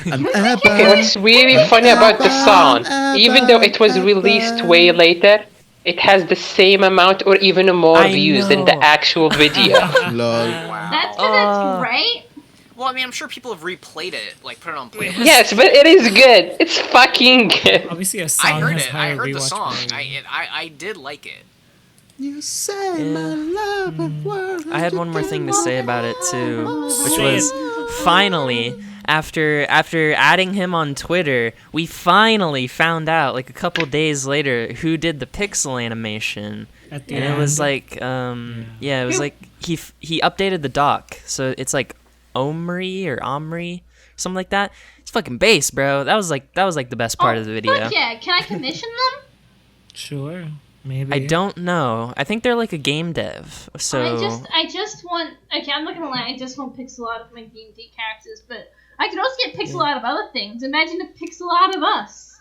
F: and
I: Okay,
F: ever.
I: what's really funny about the song, even though it was released way later, it has the same amount or even more
H: I
I: views than the
H: know.
I: actual video.
F: Lol.
D: That's because it's great.
C: Well, I mean, I'm sure people have replayed it, like put it on playlists.
I: Yes, but it is good. It's fucking good.
G: Obviously, a song
C: I heard
G: has
C: it.
G: higher
C: I heard the
G: rewatch
C: song.
G: value.
C: I did like it.
F: You say
H: Yeah.
F: my love and words.
H: I had one more thing to say about it too, which
G: Say
H: was finally after adding him on Twitter, we finally found out like a couple days later who did the pixel animation,
G: At the
H: and
G: end.
H: it was like it was like he updated the doc, so it's like Omri or Omri, something like that. It's fucking bass, bro. That was like the best part of the video.
D: Fuck yeah, can I commission them?
G: Sure, maybe.
H: I don't know. I think they're like a game dev. So
D: I just want. Okay, I'm not gonna lie. I just want pixel art of my D&D characters, but I could also get pixel art of other things. Imagine a pixel art of us.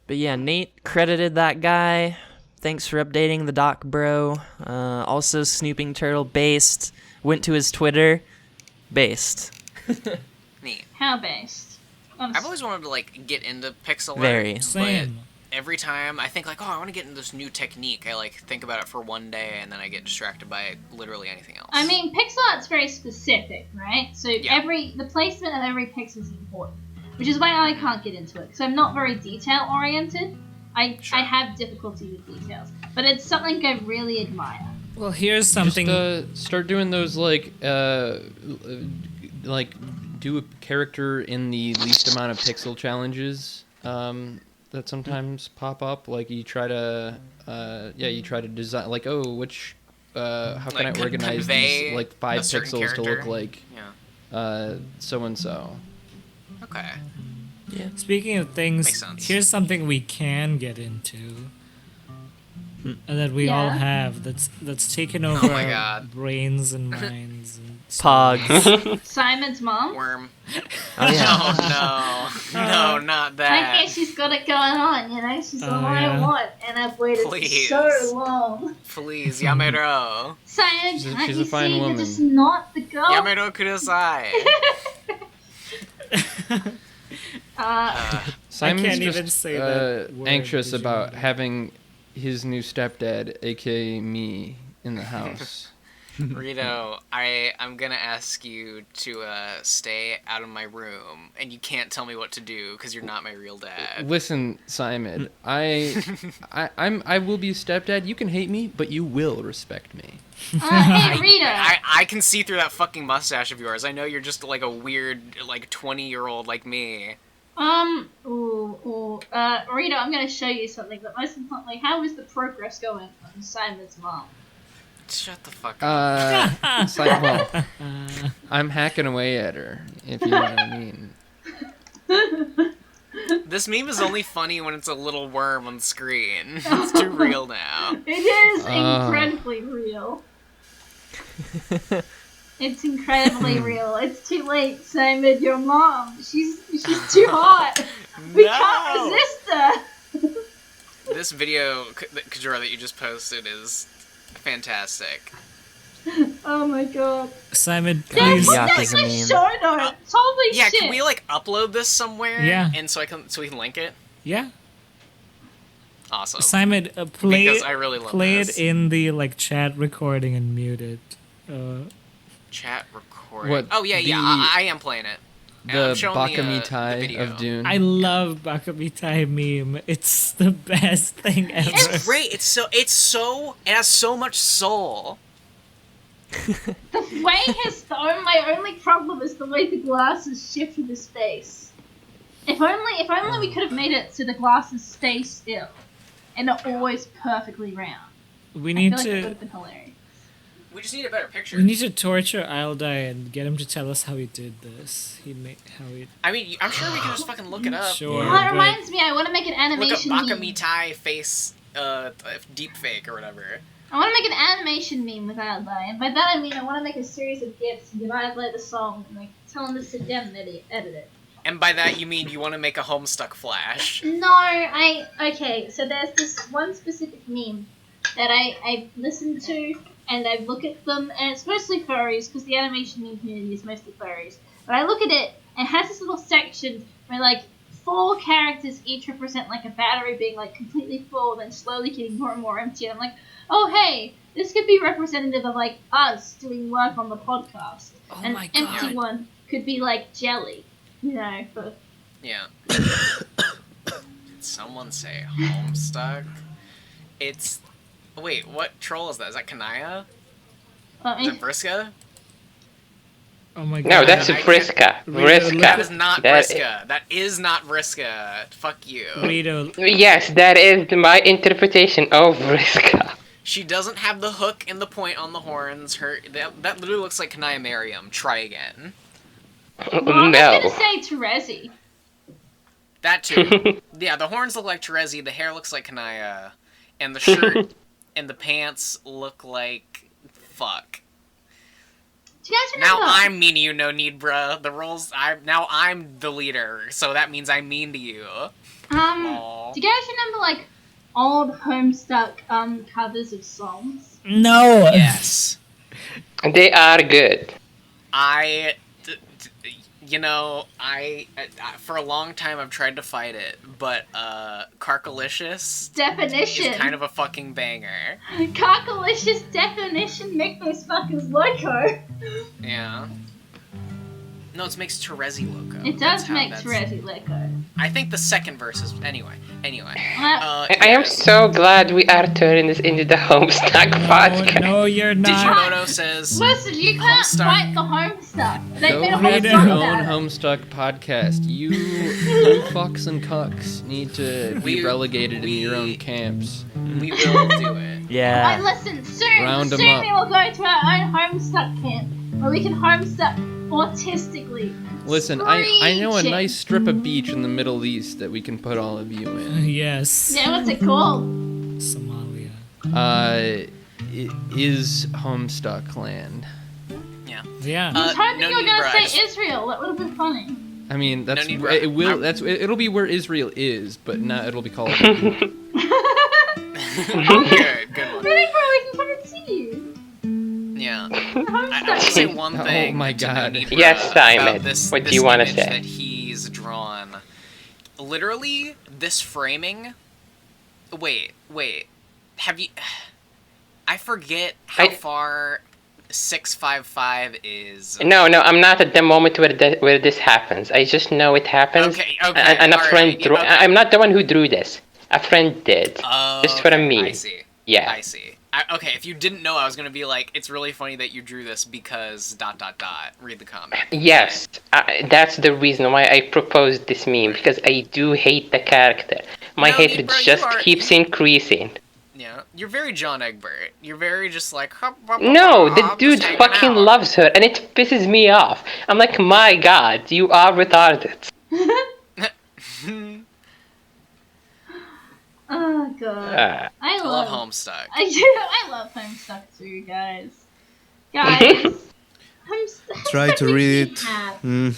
H: But yeah, Nate credited that guy. Thanks for updating the doc, bro. Also, Snooping Turtle based. Went to his Twitter. Based.
C: Neat.
D: How based? Honestly.
C: I've always wanted to like get into pixel art.
H: Very.
G: Same.
C: But every time I think like, oh, I want to get into this new technique, I like think about it for one day and then I get distracted by literally anything else.
D: I mean, pixel art's very specific, right? So
C: Yeah.
D: the placement of every pixel is important, which is why I can't get into it because I'm not very detail oriented. I have difficulty with details, but it's something I really admire.
G: Well, here's something.
E: Just start doing those like do a character in the least amount of pixel challenges that sometimes pop up. Like you try to design like which how can
C: Like,
E: I organize
C: convey
E: these like 5
C: a certain
E: pixels to look
C: character.
E: like so and so.
C: Okay.
G: Speaking of
C: Makes
G: things,
C: sense.
G: here's something we can get into. And that we all
D: Yeah?
G: have that's taken over
C: my
G: our
C: God.
G: brains and minds and
H: Pogs.
D: Simon's mom.
C: Worm.
H: Oh yeah.
C: No, no, not that.
D: Like, she's got it going on, you know? She's all I want, and I've waited
C: Please.
D: so long.
C: Please, Yamero.
D: Simon,
E: She's a-
D: can't
E: she's
D: you
E: a fine
D: see
E: woman.
D: you're just not the girl?
C: Yamero kudasai.
E: Simon's
G: can't
E: just
G: even say that word
E: anxious
G: visually.
E: about having his new stepdad, aka me, in the house.
C: Rito, I'm gonna ask you to stay out of my room, and you can't tell me what to do because you're not my real dad.
E: Listen, Simon, I will be stepdad. You can hate me, but you will respect me.
D: Hey, Rita.
C: I can see through that fucking mustache of yours. I know you're just like a weird, like 20-year-old like me.
D: Rita, I'm gonna show you something, but most importantly, how is the progress going on Simon's mom?
C: Shut the fuck up.
E: Well, I'm hacking away at her, if you know what I mean.
C: This meme is only funny when it's a little worm on screen. It's too real now.
D: It is incredibly real. It's incredibly real. It's too late, Simon. Your mom. She's too hot. We can't resist her.
C: This video, Kajoro, that you just posted is fantastic.
D: Oh my god.
G: Simon,
D: That's
G: please.
D: like
H: is a
D: my
H: meme.
D: show notes. Holy
C: Yeah,
D: shit.
C: can we like upload this somewhere?
G: Yeah.
C: And so we can link it.
G: Yeah.
C: Awesome.
G: Simon, play
C: Because I really love
G: play
C: this.
G: it in the like chat recording and mute it.
C: Chat recording.
E: What,
C: Oh yeah,
E: the-
C: I am playing it.
E: The
C: I'm showing
E: Bakamitai
C: the video.
E: of Dune.
G: I love Bakamitai meme. It's the best thing ever.
C: It's great. It has so much soul.
D: My only problem is the way the glasses shift into space. If only we could have made it so the glasses stay still, and are always perfectly round.
G: We
D: I
G: need
D: feel like it would
G: to
D: have been hilarious.
C: We just need a better picture.
G: we need to torture Aldai and get him to tell us how he did this.
C: I mean, I'm sure we can just fucking look it up.
G: Sure.
D: Well, it reminds me, I want to make an
C: Look up
D: animation meme.
C: Bakamitai face deep fake or whatever.
D: I want to make an animation meme with Adlai, and by that I mean I want to make a series of GIFs and give Adlai the song and like tell him to sit down and edit it.
C: And by that you mean you want to make a Homestuck Flash.
D: No, okay, so there's this one specific meme that I listened to and I look at them, and it's mostly furries because the animation meme community is mostly furries. But I look at it and it has this little section where like 4 characters each represent like a battery being like completely full, then slowly getting more and more empty. And I'm like, oh hey, this could be representative of like us doing work on the podcast.
G: Oh
D: An
G: my
D: empty
G: God.
D: one could be like jelly, you know. But
C: Yeah. Did someone say Homestuck? It's... Wait, what troll is that? Is that Kanaya? Is it Vriska?
G: Oh my god.
I: No, that's Vriska.
G: Rito,
C: That
I: Vriska.
C: is not
I: That-
C: Vriska. That is not Vriska. Fuck you.
G: Rito,
I: Yes, that is my interpretation of Vriska.
C: She doesn't have the hook and the point on the horns. That literally looks like Kanaya Merriam. Try again.
D: well, I'm
I: No.
D: just gonna say Terezi.
C: That too. Yeah, the horns look like Terezi, the hair looks like Kanaya, and the shirt and the pants look like... Fuck.
D: Do you guys
C: Now
D: remember?
C: I'm mean to you, no need, bruh. The roles... Now I'm the leader, so that means I'm mean to you. Aw.
D: Do you guys remember like old Homestuck covers of songs?
G: no.
C: Yes.
I: They are good.
C: For a long time I've tried to fight it, but Carkalicious
D: Definition.
C: is kind of a fucking banger.
D: Carkalicious definition make those fuckers loco.
C: Yeah. No, it makes Terezi loco.
D: It
C: That's
D: does
C: how-
D: make
C: that's-
D: Terezi loco.
C: I think the second verse is... Anyway.
I: I am so glad we are turning this into the Homestuck podcast.
G: No, you're not.
C: Digimoto says...
D: Listen, you can't
C: Homestuck.
D: fight the Homestuck. They
E: Go
D: made a whole
E: read
G: Rito.
D: song
E: your
D: about
E: own
D: it.
E: Homestuck podcast. You fucks and cucks need to be
C: We-
E: relegated in your
C: we-
E: own camps.
C: We will do it.
H: Yeah.
D: Listen, soon
E: Round 'em
D: we
E: up.
D: will go to our own Homestuck camp where we can Homestuck autistically.
E: Listen, I know a
D: Screeching.
E: nice strip of beach in the Middle East that we can put all of you in.
G: Yes.
D: Yeah, what's it called?
G: Somalia.
E: It is Homestuck land.
C: Yeah.
G: Yeah.
D: I was hoping
C: no
D: you were
C: need,
D: gonna
C: bruh,
D: say Israel. That would have been funny.
E: I mean, that's
C: need
E: it will.
C: I'm-
E: It'll be where Israel is, but not. It'll be called.
C: Good one.
D: Really, bro? We can come and see you.
C: Yeah. I will say one
E: Oh
C: thing.
E: my
C: to
E: God.
C: Nonibra
I: Yes, Simon.
C: about this,
I: What do
C: this
I: you wanna
C: image
I: say?
C: that he's drawn. Literally, this framing. Wait. Have you? I forget how far 655 is.
I: No, I'm not at the moment where this happens. I just know it happens.
C: Okay.
I: And a friend
C: alright,
I: drew.
C: okay.
I: I'm not the one who drew this. A friend did.
C: Oh,
I: Just what I mean.
C: I see.
I: Yeah.
C: I see. Okay, if you didn't know, I was gonna be like, it's really funny that you drew this because ... Read the comic.
I: Yes, that's the reason why I proposed this meme, because I do hate the character. My
C: No,
I: hatred
C: Nibra, you
I: just
C: are-
I: keeps increasing.
C: Yeah, you're very John Egbert. You're very just like.
I: No, the
C: I'm
I: dude
C: just hanging
I: fucking
C: out.
I: loves her, and it pisses me off. I'm like, my god, you are retarded.
D: Oh god. I
C: I love Homestuck.
D: I do. I love Homestuck too, guys. Guys, Homestuck.
F: Try to read it.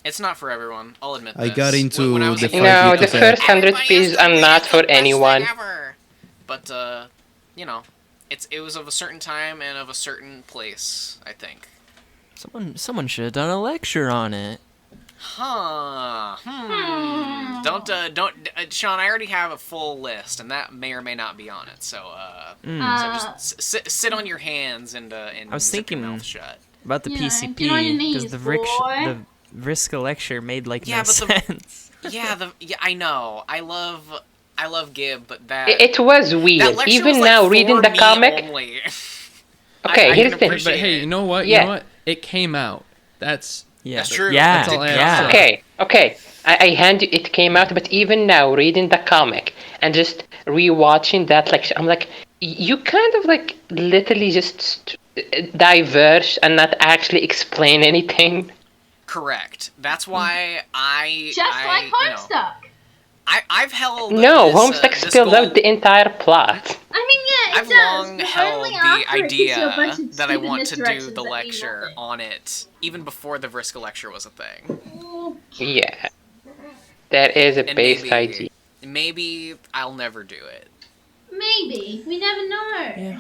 C: It's not for everyone. I'll admit
F: I
C: this.
F: got into
C: When I was
F: the
C: a kid,
F: fight
I: No,
F: with
I: the
F: the
I: first 100
C: everybody
I: pages
C: has to
I: are
C: read
I: not
C: it,
I: for
C: the best
I: anyone.
C: thing ever. But you know, it was of a certain time and of a certain place. I think.
H: Someone should have done a lecture on it.
C: Huh. Don't Sean. I already have a full list, and that may or may not be on it. So so just sit on your hands and
H: was
C: zip your
H: thinking-
C: mouth shut.
H: About the
D: You know, get on your
H: PCP,
D: knees,
H: because the
D: boy.
H: Vriska lecture made like
C: Yeah,
H: no
C: but
H: sense.
C: I know. I love Gib, but that
I: It was
C: that
I: weird.
C: lecture
I: Even
C: was, like,
I: now,
C: for
I: reading the
C: me
I: comic.
C: only.
I: Okay,
C: I
I: here's
C: can
I: the thing.
C: appreciate
E: But hey,
C: it.
E: you know what?
I: Yeah.
E: You know what? It came out. That's
C: That's true.
H: Yeah,
E: That's all I have to
H: yeah.
E: say.
I: Okay. I hand you, it came out, but even now, reading the comic and just rewatching that lecture, I'm like, you kind of like literally just diverge and not actually explain anything.
C: Correct. That's why
D: like Homestuck.
C: I've held
I: No,
C: this,
I: Homestuck
C: this
I: spilled
C: goal-
I: out the entire plot.
D: I mean, yeah, it
C: I've
D: does,
C: long
D: but
C: held
D: only
C: the
D: after it gives you a
C: idea
D: bunch of
C: that I
D: stupid
C: want to do
D: misdirections
C: the
D: that mean
C: lecture
D: nothing.
C: on it, even before the Vriska lecture was a thing.
I: Yeah. That is a
C: And
I: based idea.
C: maybe I'll never do it.
D: Maybe. We never know.
H: Yeah.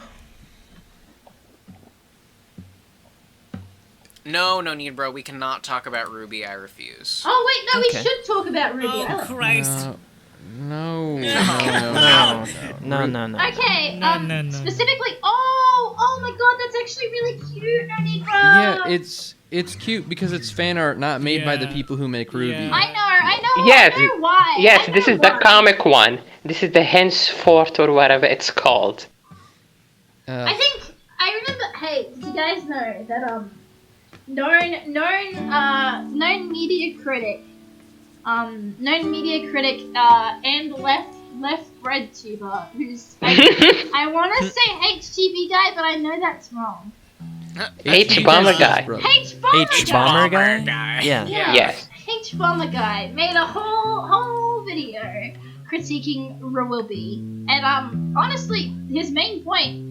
C: No need, bro. We cannot talk about Ruby. I refuse.
D: Oh, wait, no,
H: Okay.
D: we should talk about Ruby. I love
G: Christ.
E: No.
H: No.
D: Okay,
G: No.
D: specifically, oh my god, that's actually really cute, Nonibra.
E: Yeah, it's cute because it's fan art not made by the
G: Yeah.
E: people who make Ruby.
G: Yeah.
D: I know
I: Yes.
D: I know why.
I: Yes,
D: I
I: this
D: know
I: is the
D: why.
I: comic one. This is the henceforth or whatever it's called.
D: I think, I remember, hey, did you guys know that, known media critic, and left bread tuber, who's, I want to say HTV guy, but I know that's wrong.
I: H Bomber guy.
H: H-Bomber guy? Yeah.
I: Yes.
D: H Bomber guy made a whole video critiquing Rawilby, and honestly, his main point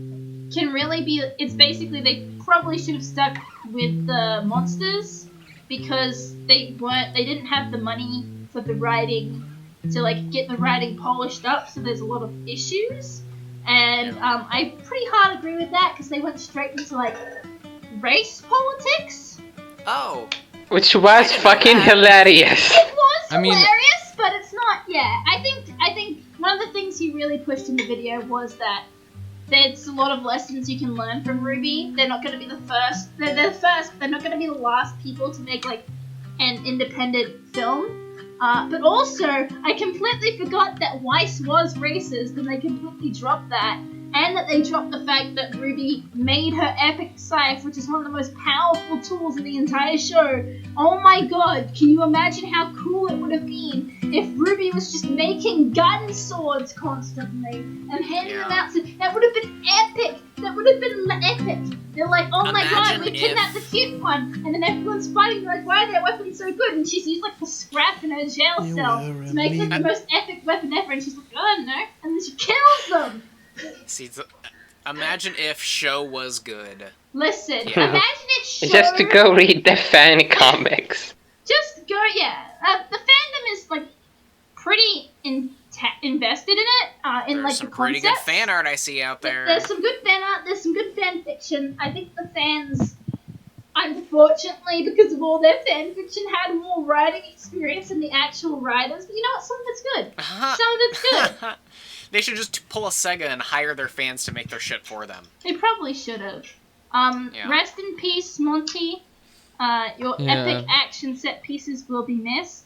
D: can really be, it's basically they probably should have stuck with the monsters because they didn't have the money for the writing to like get the writing polished up, so there's a lot of issues, and I pretty hard agree with that because they went straight into like race politics.
C: Oh.
I: Which was fucking hilarious.
D: It was
E: I mean-
D: hilarious, but it's not. Yeah, I think one of the things he really pushed in the video was that there's a lot of lessons you can learn from Ruby. They're not going to be the first. They're the first. They're not going to be the last people to make like an independent film. But also, I completely forgot that Weiss was racist, and they completely dropped that. And that they dropped the fact that Ruby made her epic scythe, which is one of the most powerful tools in the entire show. Oh my god, can you imagine how cool it would have been if Ruby was just making gun swords constantly and handing them out to... That would have been epic! That would have been epic! They're like, oh my god, we kidnapped the cute one! And then everyone's fighting, like, why are their weapons so good? And she's used like the scrap in her jail cell to make like the most epic weapon ever, and she's like, oh no, and then she kills them!
C: See, Imagine if show was good.
D: Listen,
C: Yeah.
D: imagine if show...
I: Just to go read the fan comics.
D: Just go, yeah. The fandom is, like, pretty invested in it, in,
C: There's
D: like,
C: some
D: the
C: pretty
D: concepts.
C: good fan art I see out there.
D: There's some good fan art, there's some good fan fiction. I think the fans, unfortunately, because of all their fan fiction, had more writing experience than the actual writers. But you know what? Some of it's good. Some of it's good.
C: They should just pull a Sega and hire their fans to make their shit for them.
D: They probably should have.
C: Yeah.
D: Rest in peace, Monty. Your epic action set pieces will be missed.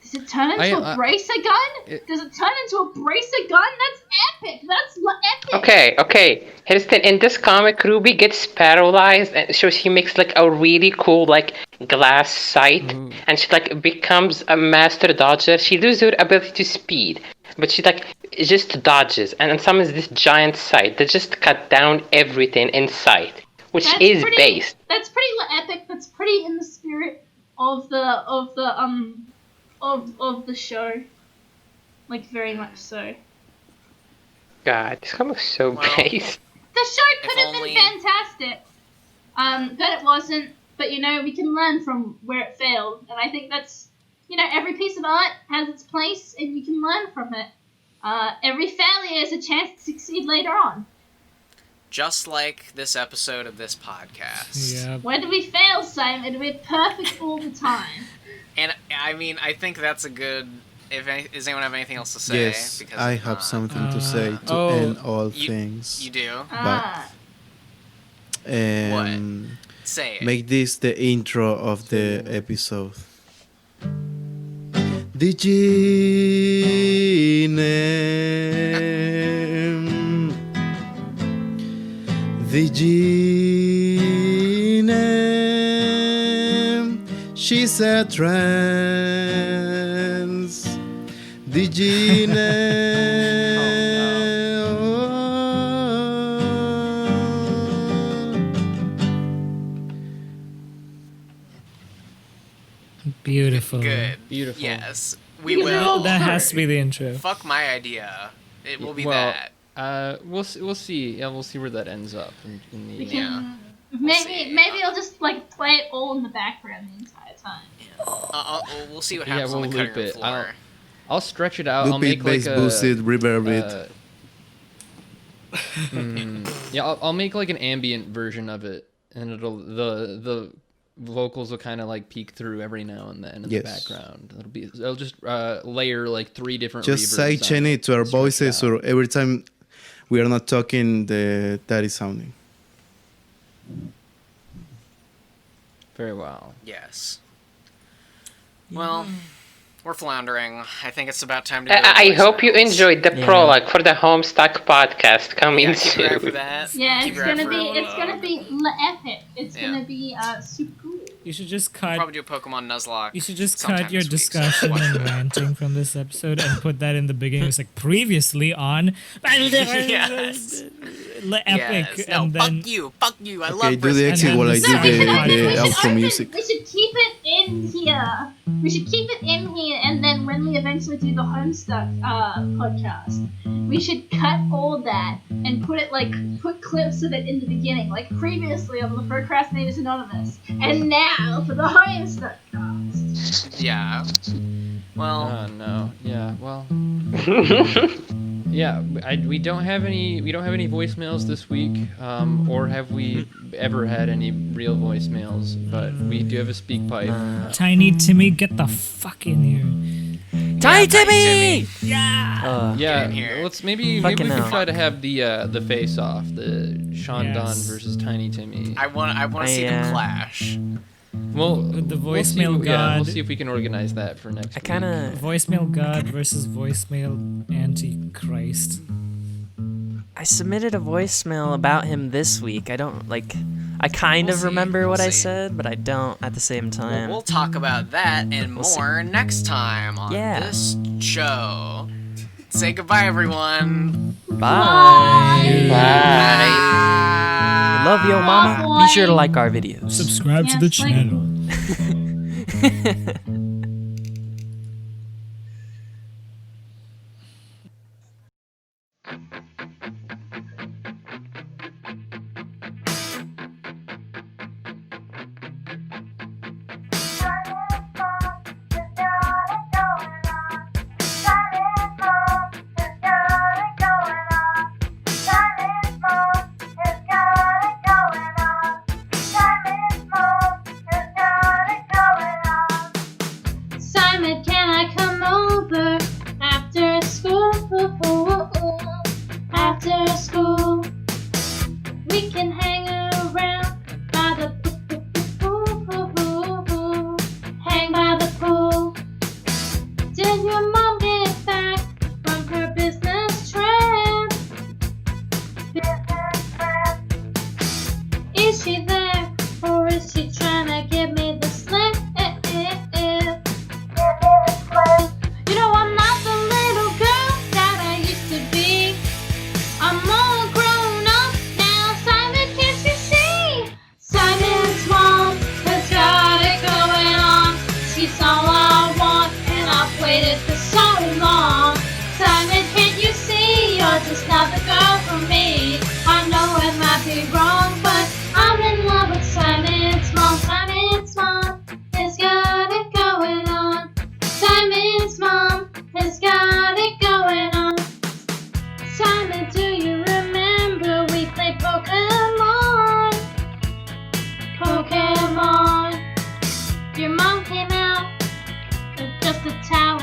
D: Does it turn into a bracer gun? Does it turn into a bracer gun? That's epic. That's epic.
I: Okay. Here's the thing. In this comic, Ruby gets paralyzed, and so she makes like a really cool like glass sight, and she like becomes a master dodger. She loses her ability to speed, but she like just dodges, and summons this giant sight that just cut down everything in sight, which is based.
D: That's pretty epic. That's pretty in the spirit of the show, like very much so.
I: God, this comic's so based.
D: The show could have been fantastic, but it wasn't. But you know, we can learn from where it failed, and I think that's, you know, every piece of art has its place, and you can learn from it. Every failure is a chance to succeed later on.
C: Just like this episode of this podcast.
G: Yeah.
D: Where do we fail, Simon? We're perfect all the time.
C: And I mean, I think that's a good. Does anyone have anything else to say?
F: Yes,
C: Because
F: I have something to say to end all things.
C: You do?
F: But,
C: what? Say it.
F: Make this the intro of the episode. The Gene. The Gene. She's a trance. The Gene.
G: Beautiful.
C: Good.
E: Beautiful.
C: Yes, we will.
G: That has to be the intro.
C: Fuck my idea. It will be
E: Well,
C: that.
E: We'll see. Yeah, we'll see where that ends up. In the,
D: We can, maybe I'll just like play it all in the background the entire time.
C: We'll see what happens
E: we'll
C: on the
E: loop
C: cutting room
E: it.
C: floor.
E: I'll stretch it out. I'll
F: Loop
E: make
F: it,
E: like
F: bass, boost it, reverb it.
E: Yeah, I'll make like an ambient version of it, and the vocals will kind of like peek through every now and then in the background. It'll just layer like 3 different.
F: Just say Cheney to our voices, or every time we are not talking, that is sounding.
E: Very well.
C: Yes. Well, we're floundering. I think it's about time to go.
I: I hope you enjoyed the prologue for the Homestuck podcast coming
C: keep
I: soon.
C: your eye for that.
D: Yeah,
C: Keep
D: it's
C: your eye
D: gonna
C: for
D: be
C: it.
D: epic. It's gonna be super cool.
G: You should just
C: We'll
G: cut.
C: probably do a Pokemon Nuzlocke.
G: You should just
C: sometime
G: cut your
C: this week, so
G: discussion
C: watch
G: and
C: that.
G: ranting from this episode and put that in the beginning. It's like previously on
C: Yes.
G: epic,
C: Yes. No,
G: and then
C: fuck you. I
F: Okay,
C: love
F: do the
C: Brisbane.
F: exit while I do
G: No, we
F: the
G: should
F: outro music.
D: We should keep it in here. We should keep it in here, and then when we eventually do the Homestuck podcast, we should cut all that and put clips of it in the beginning, like previously on the Procrastinators Anonymous, and now for the Homestuck cast.
C: Yeah. Well.
E: No. Yeah. Well. Yeah. We don't have any voicemails this week, or have we ever had any real voicemails? But we do have a speak pipe.
G: Tiny Timmy, get the fuck in here.
H: Tiny Timmy!
G: Yeah.
E: Yeah,
C: in here.
E: let's maybe we
H: Fucking
E: can
H: hell.
E: try to have the face off, the Sean Dunn
G: Yes.
E: versus Tiny Timmy.
C: I want to see them
H: Yeah.
C: clash.
E: Well,
G: The
E: we'll see,
G: voicemail
E: yeah, we'll
G: god.
E: see if we can organize that for next
H: I
E: week.
H: kind of
G: Voicemail God versus voicemail Antichrist.
H: I submitted a voicemail about him this week. I don't like. I kind
C: We'll
H: of
C: see,
H: remember what
C: we'll
H: I
C: see.
H: said, but I don't at the same time.
C: We'll talk about that and
H: We'll see.
C: more next time on
H: Yeah.
C: this show. Say goodbye, everyone.
H: Bye.
I: Bye.
H: Love yo mama.
D: Bye.
H: Be sure to like our videos.
G: Subscribe to the
D: Yes, like-
G: channel.
D: It's all I want, and I've waited for so long. Simon, can't you see you're just not the girl for me? I know it might be wrong, but I'm in love with Simon's mom. Simon's mom has got it going on. Simon's mom has got it going on. Simon, do you remember we played Pokemon? Pokemon. Your mom came out with just a towel